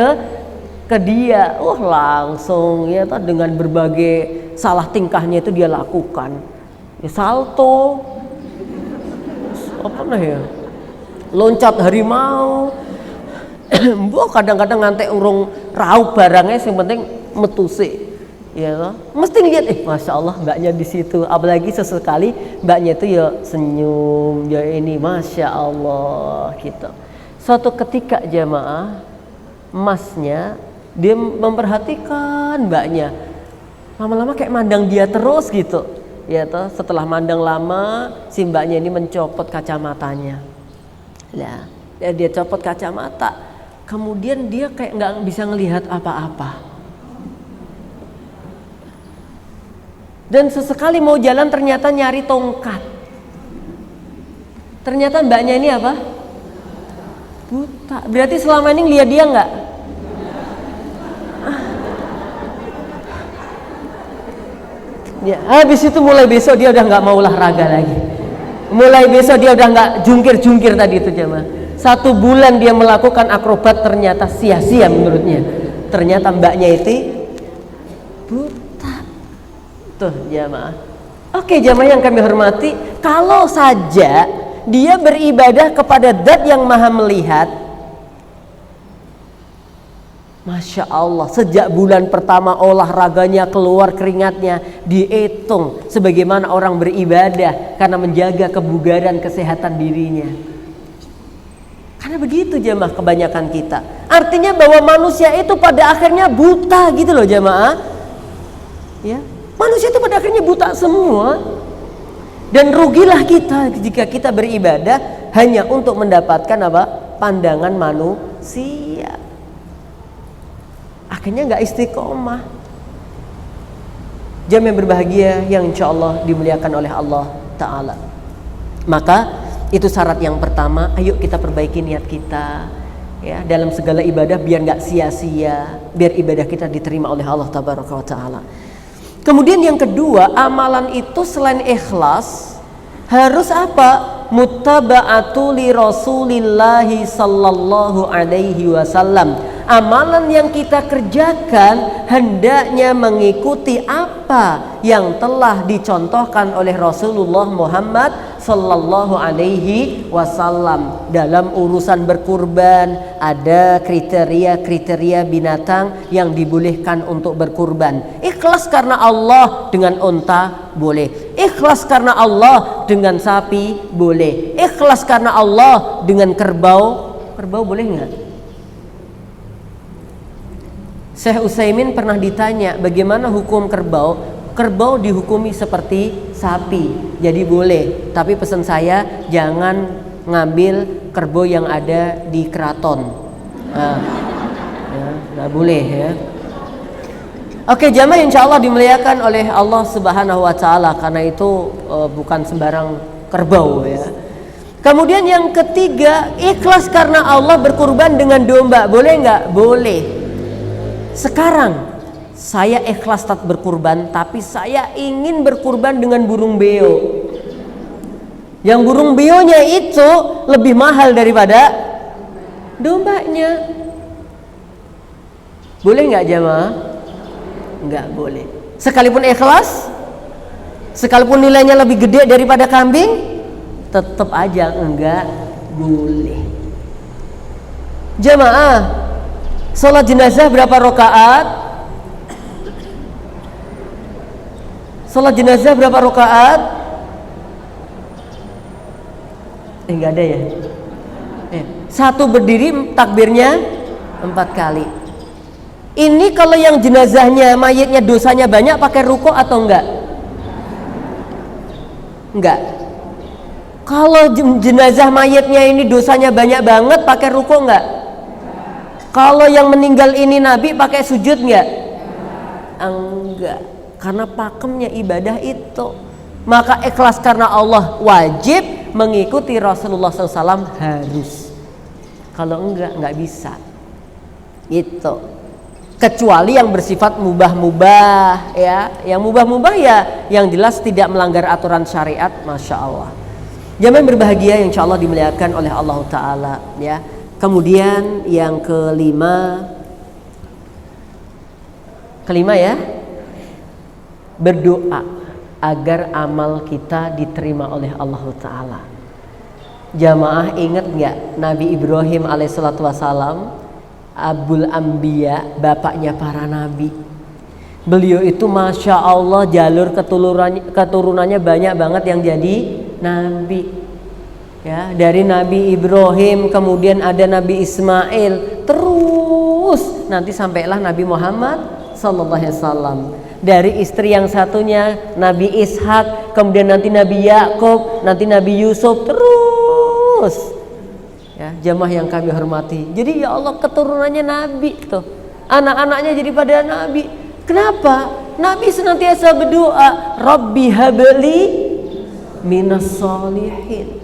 ke dia, langsung ya dengan berbagai salah tingkahnya itu dia lakukan. Ya salto, apa nah ya, loncat harimau. Kadang-kadang ngantek urung raup barangnya, yang penting metuse, ya, mesti ngeliat, Masya Allah mbaknya di situ. Apalagi sesekali mbaknya itu ya senyum, ya ini Masya Allah gitu. Suatu ketika jamaah, masnya dia memperhatikan mbaknya, lama-lama kayak mandang dia terus gitu, ya toh. Setelah mandang lama, si mbaknya ini mencopot kacamatanya. Nah, dia copot kacamata, kemudian dia kayak nggak bisa ngelihat apa-apa. Dan sesekali mau jalan ternyata nyari tongkat. Ternyata mbaknya ini apa? Buta. Berarti selama ini ngeliat dia nggak? Ya, habis itu mulai besok dia udah nggak mau olahraga lagi. Mulai besok dia udah nggak jungkir-jungkir tadi itu jemaah. 1 bulan dia melakukan akrobat ternyata sia-sia menurutnya. Ternyata mbaknya itu buta. Tuh jamaah. Oke jamaah yang kami hormati, kalau saja dia beribadah kepada Zat yang Maha Melihat, Masya Allah, sejak bulan pertama olahraganya keluar keringatnya dihitung sebagaimana orang beribadah karena menjaga kebugaran kesehatan dirinya. Karena begitu jamaah kebanyakan kita. Artinya bahwa manusia itu pada akhirnya buta gitu loh jamaah. Ya, manusia itu pada akhirnya buta semua. Dan rugilah kita jika kita beribadah hanya untuk mendapatkan apa? Pandangan manusia. Akhirnya nggak istiqomah. Jamaah yang berbahagia yang insya Allah dimuliakan oleh Allah Ta'ala. Maka itu syarat yang pertama. Ayo kita perbaiki niat kita ya dalam segala ibadah biar nggak sia-sia, biar ibadah kita diterima oleh Allah Tabaraka wa Ta'ala. Kemudian yang kedua, amalan itu selain ikhlas harus apa? Muttaba'atu li Rasulillahi sallallahu alaihi wasallam. Amalan yang kita kerjakan hendaknya mengikuti apa apa yang telah dicontohkan oleh Rasulullah Muhammad sallallahu alaihi wasallam. Dalam urusan berkurban ada kriteria-kriteria binatang yang dibolehkan untuk berkurban. Ikhlas karena Allah dengan unta boleh. Ikhlas karena Allah dengan sapi boleh. Ikhlas karena Allah dengan kerbau. Kerbau boleh nggak? Syekh Utsaimin pernah ditanya bagaimana hukum kerbau. Kerbau dihukumi seperti sapi, jadi boleh. Tapi pesan saya jangan ngambil kerbau yang ada di keraton. Nggak boleh ya. Oke jamaah, insya Allah dimuliakan oleh Allah Subhanahu Wa Taala, karena itu bukan sembarang kerbau ya. Kemudian yang ketiga, ikhlas karena Allah berkurban dengan domba, boleh nggak? Boleh. Sekarang saya ikhlas tak berkurban, tapi saya ingin berkurban dengan burung beo. Yang burung beonya itu lebih mahal daripada dombanya. Boleh nggak jamaah? Nggak boleh. Sekalipun ikhlas, sekalipun nilainya lebih gede daripada kambing, tetap aja enggak boleh. Jamaah, sholat jenazah berapa rakaat? Sholat jenazah berapa rakaat? Enggak ada ya. Satu berdiri takbirnya 4 kali. Ini kalau yang jenazahnya, mayitnya dosanya banyak pakai ruko atau enggak? Enggak. Kalau jenazah mayitnya ini dosanya banyak banget pakai ruko enggak? Kalau yang meninggal ini Nabi pakai sujud enggak? Enggak. Karena pakemnya ibadah itu. Maka ikhlas karena Allah wajib, mengikuti Rasulullah SAW harus. Kalau enggak bisa. Itu. Kecuali yang bersifat mubah-mubah ya. Yang mubah-mubah ya yang jelas tidak melanggar aturan syariat, Masya Allah. Jamaah berbahagia yang insya Allah dimuliakan oleh Allah Ta'ala ya. Kemudian yang kelima ya, berdoa agar amal kita diterima oleh Allah Ta'ala. Jamaah ingat nggak Nabi Ibrahim alaihissalatu wassalam, Abul Anbiya, bapaknya para nabi. Beliau itu Masya Allah jalur keturunannya banyak banget yang jadi nabi ya. Dari Nabi Ibrahim, kemudian ada Nabi Ismail, terus nanti sampailah Nabi Muhammad sallallahu alaihi wasallam. Dari istri yang satunya Nabi Ishak, kemudian nanti Nabi Yakub, nanti Nabi Yusuf, terus ya, jamaah yang kami hormati. Jadi ya Allah keturunannya nabi tuh. Anak-anaknya jadi pada nabi. Kenapa? Nabi senantiasa berdoa, Rabbi habli minas solihin.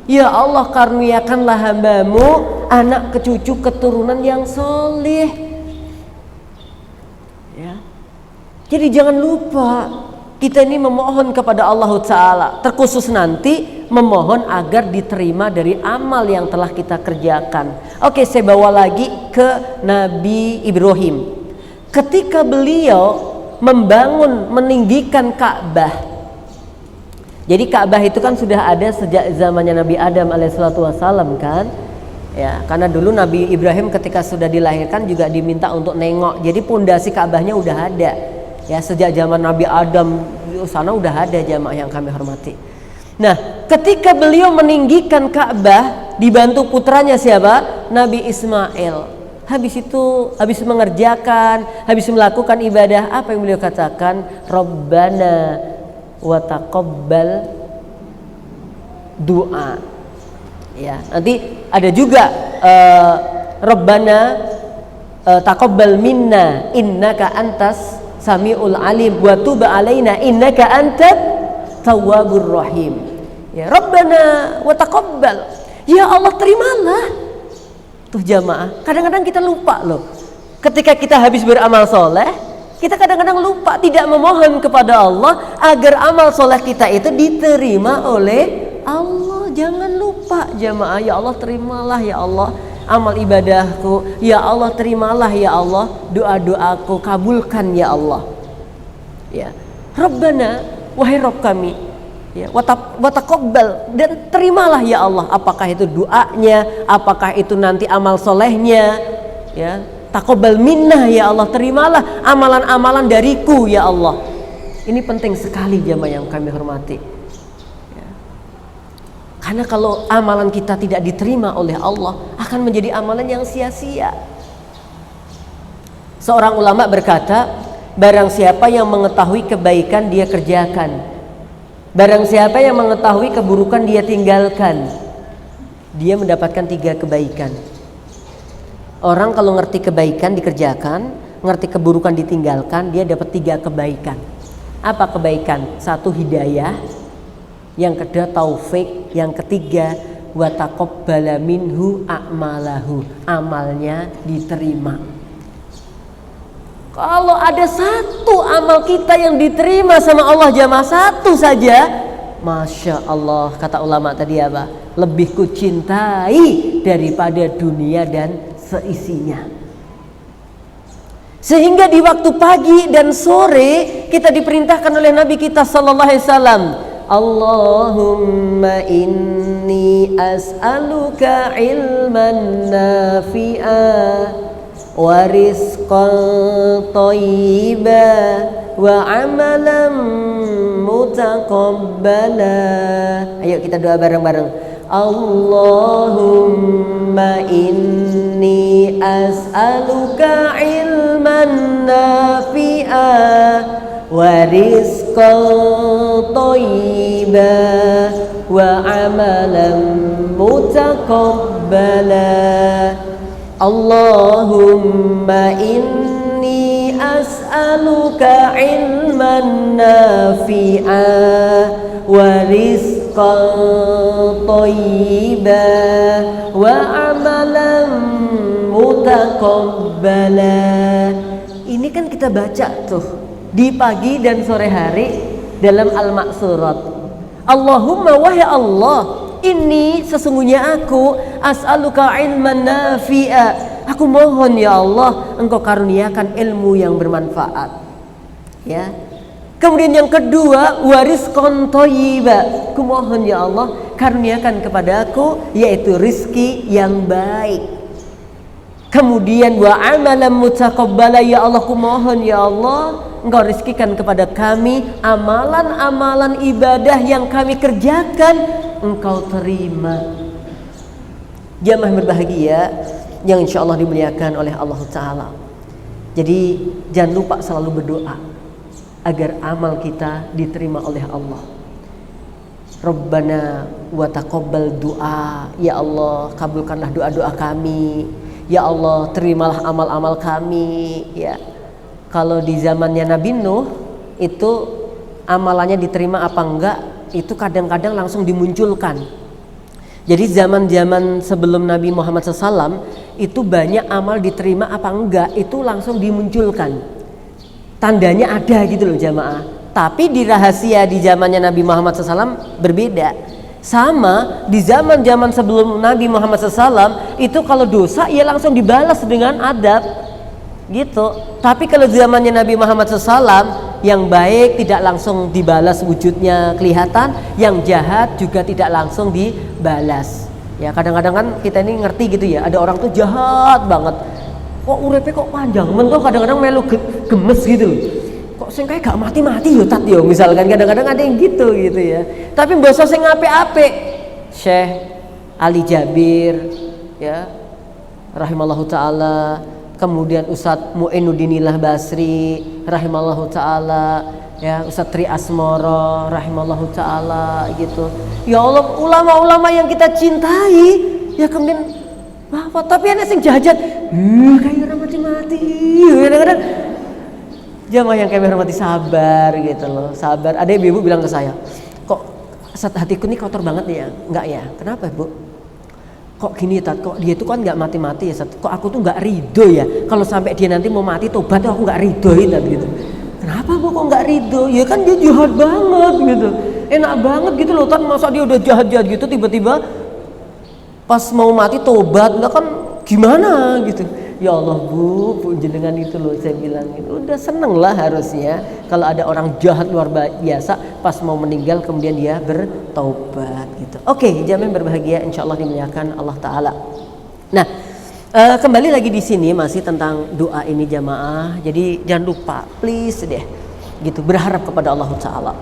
Ya Allah karuniakanlah hambamu anak cucu keturunan yang solih. Ya. Jadi jangan lupa kita ini memohon kepada Allah Ta'ala, terkhusus nanti memohon agar diterima dari amal yang telah kita kerjakan. Oke, saya bawa lagi ke Nabi Ibrahim. Ketika beliau membangun, meninggikan Ka'bah. Jadi Ka'bah itu kan sudah ada sejak zamannya Nabi Adam alaihissalatu wassalam kan. Ya, karena dulu Nabi Ibrahim ketika sudah dilahirkan juga diminta untuk nengok. Jadi pondasi Ka'bahnya udah ada. Ya, sejak zaman Nabi Adam sana udah ada, jamaah yang kami hormati. Nah, ketika beliau meninggikan Ka'bah dibantu putranya siapa? Nabi Ismail. Habis itu, habis mengerjakan, habis melakukan ibadah, apa yang beliau katakan? Rabbana wa taqabbal doa. Ya, nanti ada juga Rabbana taqabbal minna innaka antas samiul alim wa tub alaina innaka antat tawwabur rahim. Ya Rabbana wa taqabbal. Ya Allah terimalah. Tuh jamaah, kadang-kadang kita lupa loh. Ketika kita habis beramal soleh, kita kadang-kadang lupa tidak memohon kepada Allah agar amal soleh kita itu diterima oleh Allah. Jangan lupa jamaah. Ya Allah terimalah ya Allah amal ibadahku. Ya Allah terimalah ya Allah doa-doaku, kabulkan ya Allah. Ya, Rabbana, wahai Rabb kami, ya, wa taqabbal, dan terimalah ya Allah. Apakah itu doanya, apakah itu nanti amal solehnya, ya, taqabbal minna ya Allah, terimalah amalan-amalan dariku ya Allah. Ini penting sekali jamaah yang kami hormati, ya. Karena kalau amalan kita tidak diterima oleh Allah, akan menjadi amalan yang sia-sia. Seorang ulama berkata, barang siapa yang mengetahui kebaikan dia kerjakan, barang siapa yang mengetahui keburukan dia tinggalkan, dia mendapatkan 3 kebaikan. Orang kalau ngerti kebaikan dikerjakan, ngerti keburukan ditinggalkan, dia dapat 3 kebaikan. Apa kebaikan? 1, hidayah. Yang kedua, taufik. Yang ketiga, wa taqabbala minhu a'malahu, amalnya diterima. Kalau ada 1 amal kita yang diterima sama Allah jamaah, 1 saja, Masya Allah, kata ulama tadi apa? Lebih kucintai daripada dunia dan seisinya. Sehingga di waktu pagi dan sore kita diperintahkan oleh Nabi kita sallallahu alaihi wasallam, Allahumma inni as'aluka ilman nafi'ah wa rizqan thayyiba wa amalan mutaqabbala. Ayo kita doa bareng-bareng. Allahumma inni as'aluka ilman nafi'ah wa rizqan thayyiba wa amalan mutaqabbala. Allahumma inni as'aluka ilman nafi'ah wa rizqan thayyiban wa amalan mutaqabbala. Ini kan kita baca tuh di pagi dan sore hari dalam Al-Ma'surat. Allahumma, wahai Allah, ini sesungguhnya aku as'aluka ilman nafi'a, aku mohon ya Allah engkau karuniakan ilmu yang bermanfaat, ya. Kemudian yang kedua, warizqan thayyiba, aku mohon ya Allah karuniakan kepadaku yaitu rizki yang baik. Kemudian wa amalan mutaqabbala, ya Allah aku mohon ya Allah engkau rizkikan kepada kami amalan-amalan ibadah yang kami kerjakan engkau terima. Jamaah berbahagia yang insya Allah dimuliakan oleh Allah Ta'ala. Jadi jangan lupa selalu berdoa agar amal kita diterima oleh Allah. Rabbana wa taqabbal du'a, ya Allah kabulkanlah doa-doa kami, ya Allah terimalah amal-amal kami, ya. Kalau di zamannya Nabi Nuh itu amalannya diterima apa enggak itu kadang-kadang langsung dimunculkan. Jadi zaman-zaman sebelum Nabi Muhammad SAW itu banyak amal diterima apa enggak itu langsung dimunculkan. Tandanya ada gitu loh jamaah. Tapi di rahasia di zamannya Nabi Muhammad SAW berbeda. Sama di zaman-zaman sebelum Nabi Muhammad SAW itu kalau dosa ya langsung dibalas dengan adab gitu. Tapi kalau zamannya Nabi Muhammad SAW yang baik tidak langsung dibalas wujudnya kelihatan, yang jahat juga tidak langsung dibalas. Ya kadang-kadang kan kita ini ngerti gitu ya, ada orang tuh jahat banget, kok urepe kok panjang, mentok kadang-kadang melu gemes gitu loh. Kok sing kayak gak mati-mati yo tat yo, misalkan kadang-kadang ada yang gitu ya. Tapi mbasa sing apik-apik, Syekh Ali Jabir ya rahimallahu taala, kemudian Ustadz Mu'inuddinilah Basri rahimallahu ta'ala, ya Ustadz Tri Asmoro rahimallahu ta'ala gitu. Ya Allah ulama-ulama yang kita cintai ya kemudian wafat. Tapi ada yang jahat kayak orang mati-mati kadang-kadang. Jamaah yang kami hormati sabar gitu loh, sabar. Ada ibu bilang ke saya, kok hatiku ini kotor banget ya? Enggak ya, kenapa Bu? Kok gini Tat, kok dia itu kan nggak mati-mati ya, kok aku tuh nggak ridho ya kalau sampai dia nanti mau mati tobat tuh aku nggak ridhoin gitu. Kenapa Bu kok nggak ridho? Ya kan dia jahat banget gitu, enak banget gitu loh Tat, masa dia udah jahat-jahat gitu tiba-tiba pas mau mati tobat, lah kan gimana gitu. Ya Allah bu jenengan itu loh, saya bilang udah seneng lah harusnya kalau ada orang jahat luar biasa pas mau meninggal kemudian dia bertaubat gitu. Oke, jamaah berbahagia insyaallah dimuliakan Allah Ta'ala. Nah, kembali lagi di sini masih tentang doa ini jamaah. Jadi jangan lupa please deh gitu berharap kepada Allah Ta'ala.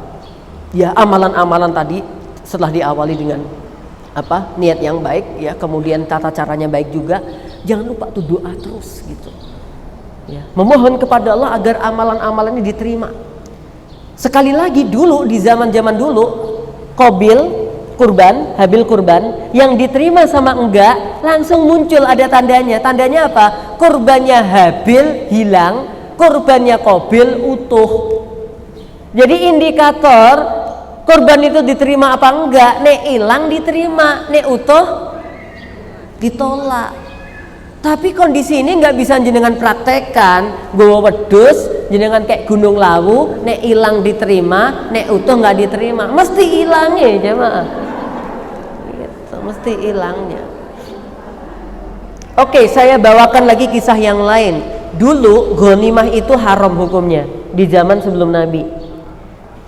Ya amalan-amalan tadi setelah diawali dengan niat yang baik ya, kemudian tata caranya baik juga, jangan lupa tuh doa terus gitu ya, memohon kepada Allah agar amalan-amalan ini diterima. Sekali lagi dulu di zaman dulu Qabil kurban, Habil kurban, yang diterima sama enggak langsung muncul ada tandanya apa? Kurbannya Habil hilang, kurbannya Qabil utuh. Jadi indikator korban itu diterima apa enggak, nek hilang diterima, nek utuh ditolak. Tapi kondisi ini enggak bisa jenengan praktekkan, gowo wedhus jenengan kayak Gunung Lawu, nek hilang diterima, nek utuh enggak diterima, mesti hilangnya jemaah. Gitu, mesti hilangnya. Oke, saya bawakan lagi kisah yang lain. Dulu ghanimah itu haram hukumnya di zaman sebelum Nabi.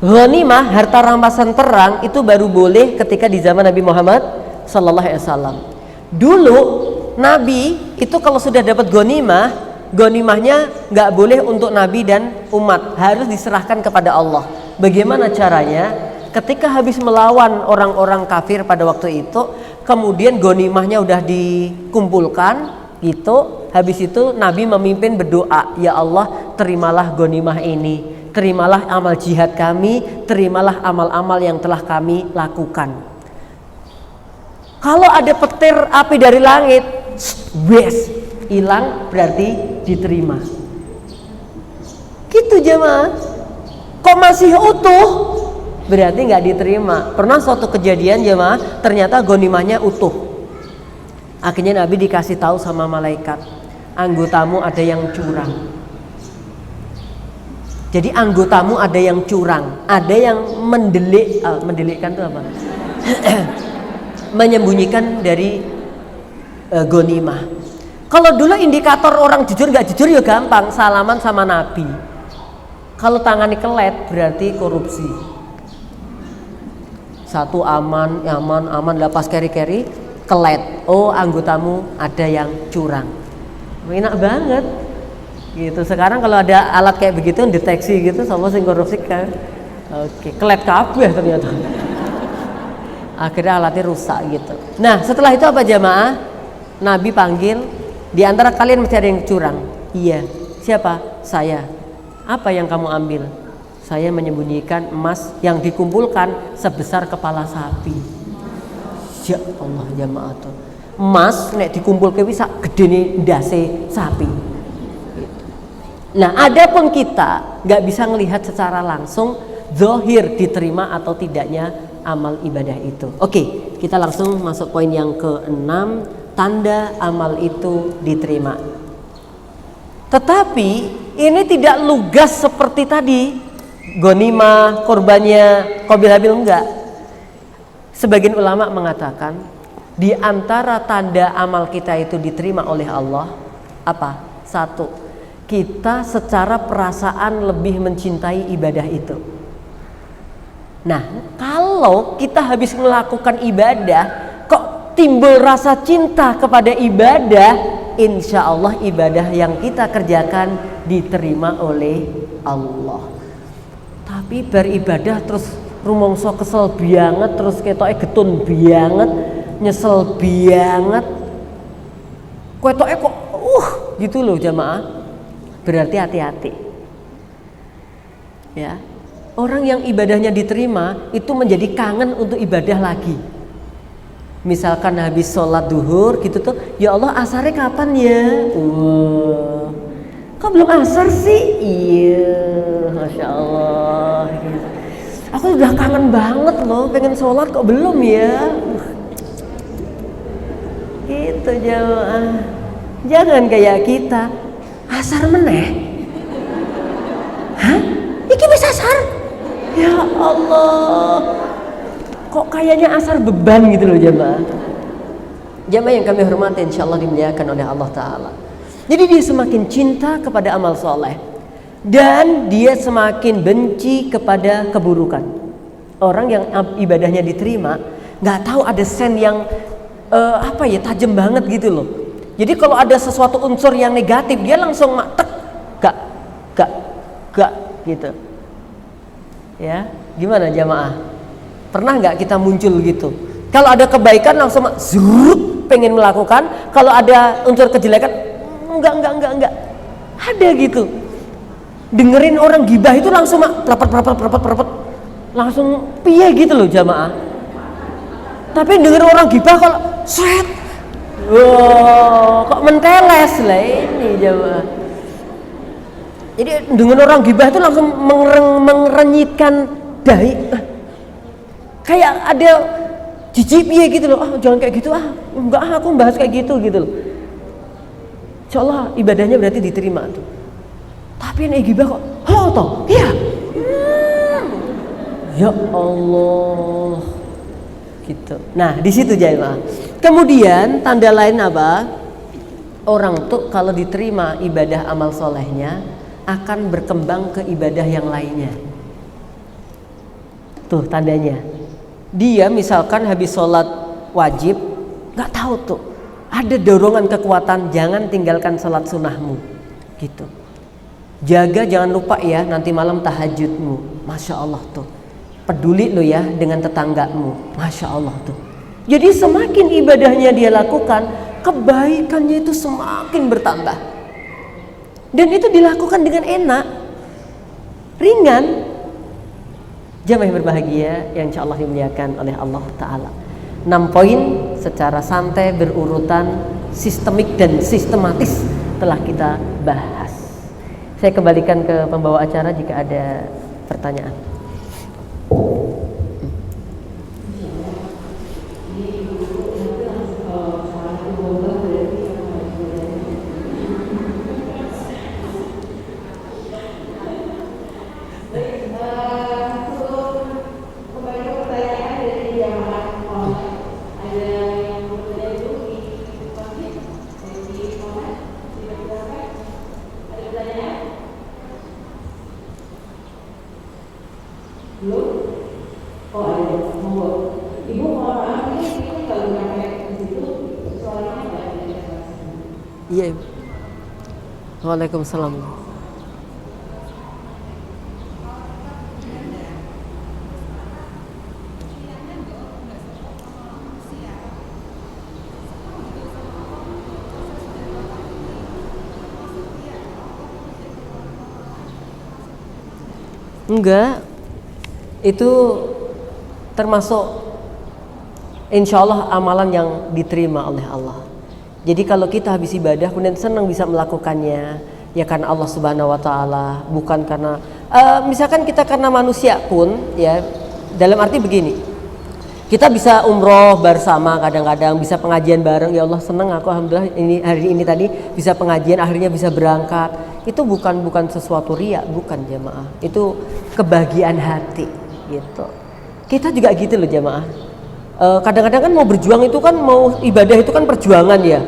Ghanimah, harta rampasan perang itu baru boleh ketika di zaman Nabi Muhammad sallallahu alaihi wasallam. Dulu Nabi itu kalau sudah dapat ghanimahnya nggak boleh untuk Nabi dan umat, harus diserahkan kepada Allah. Bagaimana caranya? Ketika habis melawan orang-orang kafir pada waktu itu, kemudian ghanimahnya udah dikumpulkan gitu, habis itu Nabi memimpin berdoa, ya Allah terimalah ghanimah ini, terimalah amal jihad kami, terimalah amal-amal yang telah kami lakukan. Kalau ada petir api dari langit, wes, hilang berarti diterima. Gitu jemaah. Kok masih utuh? Berarti nggak diterima. Pernah suatu kejadian jemaah, ternyata ghanimahnya utuh. Akhirnya Nabi dikasih tahu sama malaikat, anggotamu ada yang curang. Jadi anggotamu ada yang curang, ada yang mendelikkan itu apa? Menyembunyikan dari ghanimah. Kalau dulu indikator orang jujur nggak jujur ya gampang, salaman sama Nabi. Kalau tangannya kelet berarti korupsi. Satu aman, lepas keri-keri, kelet. Oh anggotamu ada yang curang. Enak banget. Gitu. Sekarang kalau ada alat kayak begitu deteksi gitu sama sing korupsi kan. Oke, kelet kabeh ternyata. Akhirnya alatnya rusak gitu. Nah, setelah itu apa jamaah? Nabi panggil, di antara kalian mesti ada yang curang. Iya. Siapa? Saya. Apa yang kamu ambil? Saya menyembunyikan emas yang dikumpulkan sebesar kepala sapi. Ya Allah jamaah tuh. Emas nek dikumpulke wis sak gedene ndase sapi. Nah, adapun kita nggak bisa melihat secara langsung zahir diterima atau tidaknya amal ibadah itu. Oke, kita langsung masuk poin yang ke-6, tanda amal itu diterima. Tetapi ini tidak lugas seperti tadi, ghanimah, korbannya Qabil Habil enggak. Sebagian ulama mengatakan di antara tanda amal kita itu diterima oleh Allah apa? Satu, kita secara perasaan lebih mencintai ibadah itu. Nah, kalau kita habis melakukan ibadah kok timbul rasa cinta kepada ibadah, insya Allah ibadah yang kita kerjakan diterima oleh Allah. Tapi beribadah terus rumongso kesel banget, terus ketoke getun banget, nyesel banget, ketoke kok gitu loh jamaah. Berarti hati-hati ya. Orang yang ibadahnya diterima itu menjadi kangen untuk ibadah lagi. Misalkan habis sholat duhur gitu tuh, ya Allah asarnya kapan ya? Kok belum asar sih? Iya, Masya Allah gitu. Aku udah kangen banget loh, pengen sholat kok belum ya? Gitu jamaah. Jangan kayak kita, asar meneh. Hah? Iki bisa asar? Ya Allah, kok kayaknya asar beban gitu loh jamaah. Jamaah yang kami hormati, insyaallah dimuliakan oleh Allah Ta'ala. Jadi dia semakin cinta kepada amal soleh dan dia semakin benci kepada keburukan. Orang yang ibadahnya diterima nggak tahu ada sen yang tajam banget gitu loh. Jadi kalau ada sesuatu unsur yang negatif dia langsung gak gitu. Ya, gimana jamaah? Pernah nggak kita muncul gitu? Kalau ada kebaikan langsung pengen melakukan, kalau ada unsur kejelekan enggak. Ada gitu. Dengerin orang gibah itu langsung perapet. Langsung piye gitu loh jamaah. Tapi dengerin orang gibah kalau set. Wow, kok menteles lah ini jamaah. Jadi dengan orang gibah itu langsung mengerenyitkan dahi. Kayak ada jijik piye gitu loh. Jangan kayak gitu enggak aku bahas kayak gitu loh. Insyaallah ibadahnya berarti diterima tuh. Tapi ini gibah kok toh. Iya. Ya Allah. Gitu. Nah, di situ jamaah. Kemudian tanda lain apa? Orang tuh kalau diterima ibadah amal solehnya akan berkembang ke ibadah yang lainnya. Tuh tandanya. Dia misalkan habis sholat wajib, nggak tahu tuh ada dorongan kekuatan jangan tinggalkan sholat sunnahmu, gitu. Jaga jangan lupa ya nanti malam tahajudmu, masya Allah tuh. Peduli lo ya dengan tetanggamu, masya Allah tuh. Jadi semakin ibadahnya dia lakukan, kebaikannya itu semakin bertambah. Dan itu dilakukan dengan enak, ringan. Jamaah yang berbahagia yang insyaallah dimuliakan oleh Allah Ta'ala. 6 poin secara santai, berurutan, sistemik dan sistematis telah kita bahas. Saya kembalikan ke pembawa acara jika ada pertanyaan. Iya. Waalaikumsalam. Enggak. Itu termasuk insyaallah amalan yang diterima oleh Allah. Jadi kalau kita habis ibadah kemudian senang bisa melakukannya, ya karena Allah Subhanahu wa taala, bukan karena misalkan kita karena manusia pun ya, dalam arti begini. Kita bisa umroh bersama kadang-kadang, bisa pengajian bareng, ya Allah senang aku alhamdulillah hari ini tadi bisa pengajian akhirnya bisa berangkat. Itu bukan sesuatu riya, bukan jamaah. Itu kebahagiaan hati gitu. Kita juga gitu loh jamaah. Kadang-kadang kan mau berjuang itu kan, mau ibadah itu kan perjuangan ya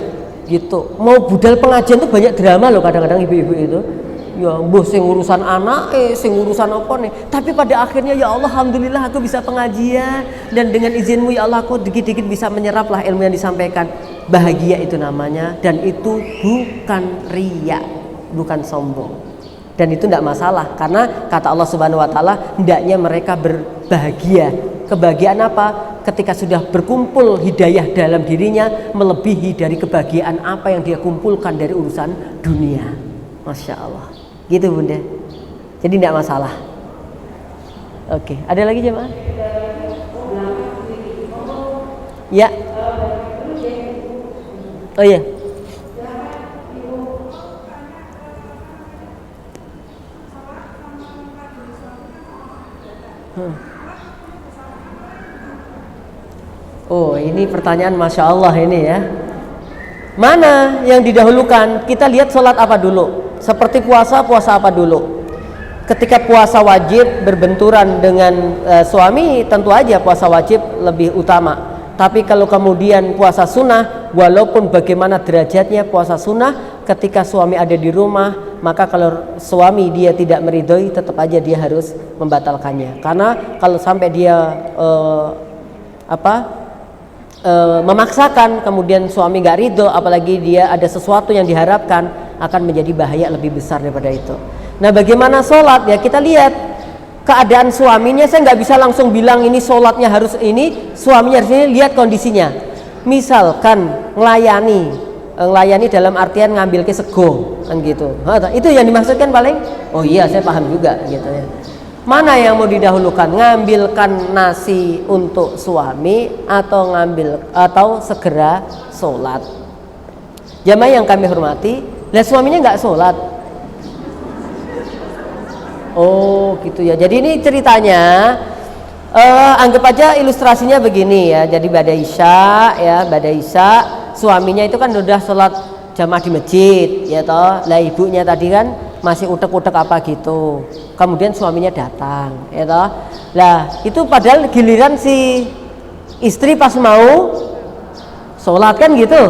gitu. Mau budal pengajian tuh banyak drama loh kadang-kadang ibu-ibu itu ya, sing urusan anak sing urusan apa nih, tapi pada akhirnya ya Allah alhamdulillah aku bisa pengajian dan dengan izinmu ya Allah aku dikit-dikit bisa menyerap lah ilmu yang disampaikan. Bahagia itu namanya, dan itu bukan riya, bukan sombong, dan itu tidak masalah karena kata Allah Subhanahu wa taala hendaknya mereka berbahagia. Kebahagiaan apa? Ketika sudah berkumpul hidayah dalam dirinya melebihi dari kebahagiaan apa yang dia kumpulkan dari urusan dunia. Masya Allah. Gitu bunda. Jadi tidak masalah. Oke, ada lagi jemaah? Ya. Oh iya. Oh ini pertanyaan Masya Allah ini ya. Mana yang didahulukan? Kita lihat sholat apa dulu. Seperti puasa apa dulu? Ketika puasa wajib berbenturan dengan suami, tentu aja puasa wajib lebih utama. Tapi kalau kemudian puasa sunnah, walaupun bagaimana derajatnya puasa sunnah, ketika suami ada di rumah, maka kalau suami dia tidak meridhoi, tetap aja dia harus membatalkannya. Karena kalau sampai dia memaksakan, kemudian suami nggak ridho, apalagi dia ada sesuatu yang diharapkan, akan menjadi bahaya lebih besar daripada itu. Nah, bagaimana sholat? Ya kita lihat keadaan suaminya. Saya nggak bisa langsung bilang ini sholatnya harus ini, suaminya harus ini. Lihat kondisinya. Misalkan ngelayani dalam artian ngambil ke sego kan gitu. Itu yang dimaksudkan paling. Oh iya, saya paham juga gitu ya. Mana yang mau didahulukan, ngambilkan nasi untuk suami atau segera sholat? Jamaah yang kami hormati, lihat suaminya nggak sholat. Oh gitu ya. Jadi ini ceritanya, anggap aja ilustrasinya begini ya. Jadi pada Isya, suaminya itu kan udah sholat jamaah di masjid, ya toh. Lah ibunya tadi kan masih utek-utek apa gitu. Kemudian suaminya datang, ya toh. Lah itu padahal giliran si istri pas mau sholat kan gitu.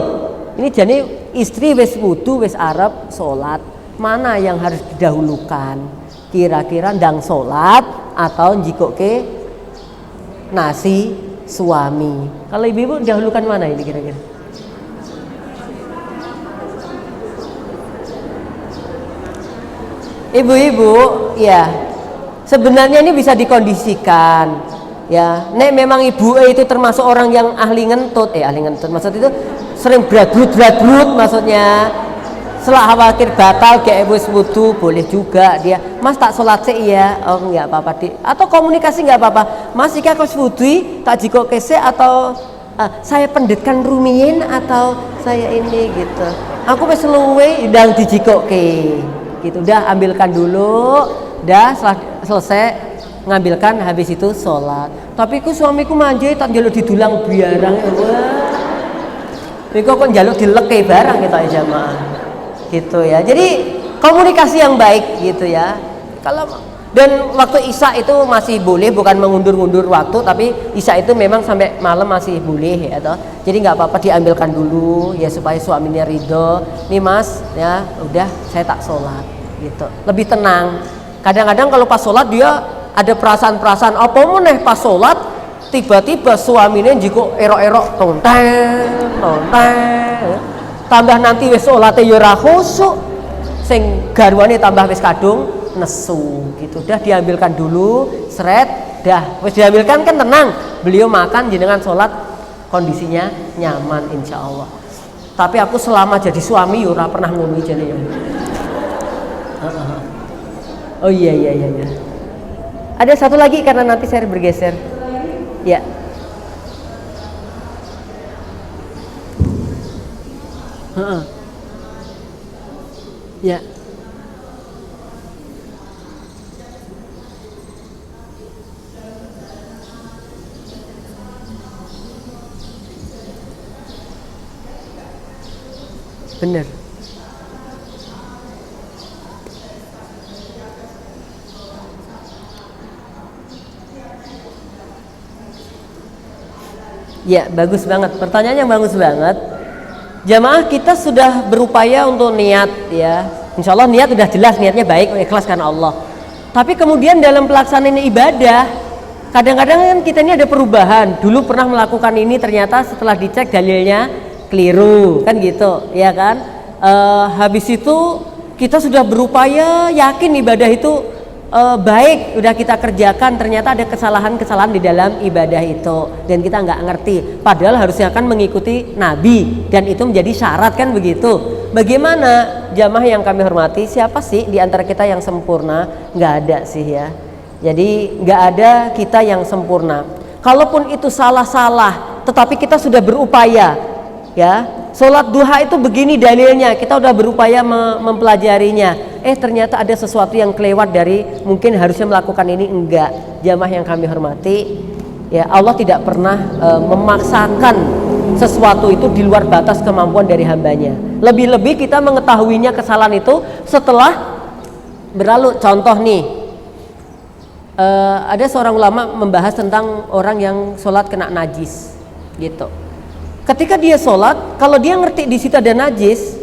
Ini jadi istri wis wudu, wis arep sholat. Mana yang harus didahulukan? Kira-kira ndang sholat atau njikoke nasi suami? Kalau ibu-ibu dahulukan mana ini kira-kira? Ibu-ibu, ya sebenarnya ini bisa dikondisikan, ya. Nek memang ibu itu termasuk orang yang ahli ngentut, maksud itu sering bradrut, maksudnya setelah khawatir batal kayak wis wudu, boleh juga dia, Mas tak sholat sih ya, oh nggak apa-apa di, atau komunikasi nggak apa-apa, Mas jika kau wudu tak jiko kese atau saya pendetkan rumiin atau saya ini gitu, aku wis luwe ndang dijikoke. Gitu, udah ambilkan dulu, udah selesai ngambilkan, habis itu sholat. Tapi ku suamiku manja tak jaluk didulang biarang, ini kok jaluk dileke barang kita ya jamaah, gitu ya. Jadi komunikasi yang baik gitu ya. Kalau dan waktu Isya itu masih boleh, bukan mengundur-undur waktu, tapi Isya itu memang sampai malam masih boleh ya toh. Jadi nggak apa-apa diambilkan dulu ya supaya suaminya ridho. Nih Mas ya, udah saya tak sholat gitu. Lebih tenang. Kadang-kadang kalau pas sholat dia ada perasaan-perasaan apa meneh pas sholat, tiba-tiba suaminya jiko erok-erok tonteng. Tambah nanti wis sholate ya ora khusyuk. Sing garwane tambah wis kadung nesu gitu. Dah diambilkan dulu, seret, dah wis diambilkan kan tenang. Beliau makan jenengan sholat kondisinya nyaman insya Allah. Tapi aku selama jadi suami ora pernah ngono jenenge. Oh iya. Ada satu lagi karena nanti saya bergeser. Ya. Ya. Benar. Ya, bagus banget. Pertanyaannya bagus banget. Jamaah kita sudah berupaya untuk niat ya. Insya Allah niat sudah jelas, niatnya baik, ikhlas karena Allah. Tapi kemudian dalam pelaksanaan ibadah, kadang-kadang kan kita ini ada perubahan. Dulu pernah melakukan ini, ternyata setelah dicek dalilnya keliru, kan gitu, ya kan? Habis itu kita sudah berupaya yakin ibadah itu baik, udah kita kerjakan, ternyata ada kesalahan-kesalahan di dalam ibadah itu dan kita nggak ngerti, padahal harusnya kan mengikuti Nabi dan itu menjadi syarat kan begitu. Bagaimana jamaah yang kami hormati, siapa sih di antara kita yang sempurna? Nggak ada sih ya. Jadi nggak ada kita yang sempurna. Kalaupun itu salah-salah, tetapi kita sudah berupaya ya. Sholat duha itu begini dalilnya, kita udah berupaya mempelajarinya. Ternyata ada sesuatu yang kelewat dari mungkin harusnya melakukan ini, enggak. Jamaah yang kami hormati, ya Allah tidak pernah memaksakan sesuatu itu di luar batas kemampuan dari hambanya. Lebih-lebih kita mengetahuinya kesalahan itu setelah berlalu. Contoh nih, ada seorang ulama membahas tentang orang yang sholat kena najis, gitu. Ketika dia sholat, kalau dia ngerti di situ ada najis,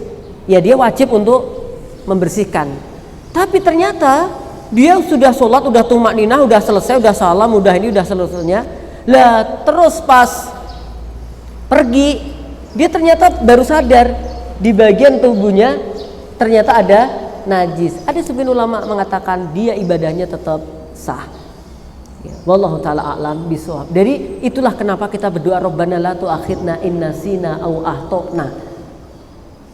ya dia wajib untuk membersihkan. Tapi ternyata dia sudah sholat, udah tumakninah, udah selesai, udah salam, udah ini, udah selesainya. Lah terus pas pergi, dia ternyata baru sadar di bagian tubuhnya ternyata ada najis. Ada sebagian ulama mengatakan dia ibadahnya tetap sah. Ya, wallahu taala a'lam bishawab. Jadi itulah kenapa kita berdoa Rabbana la tu'akhidna in nasina aw akhtana.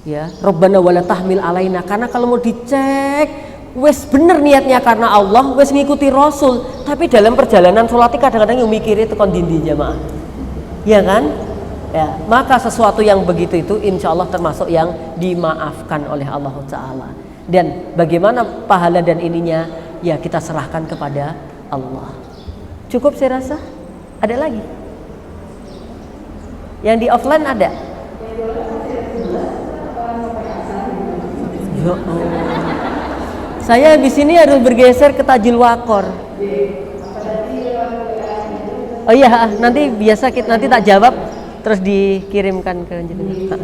Ya, Rabbana wala tahmil alaina, karena kalau mau dicek wes bener niatnya karena Allah, wes ngikuti Rasul, tapi dalam perjalanan sholat kadang-kadang yang mikir itu kondindi jamaah. Ya kan? Ya, maka sesuatu yang begitu itu insya Allah termasuk yang dimaafkan oleh Allah Ta'ala. Dan bagaimana pahala dan ininya, ya kita serahkan kepada Allah. Cukup saya rasa. Ada lagi? Yang di offline ada? Ya Allah. Saya di sini harus bergeser ke Tajil Wakor. Oh iya, nanti biasa nanti tak jawab terus dikirimkan ke jenengan.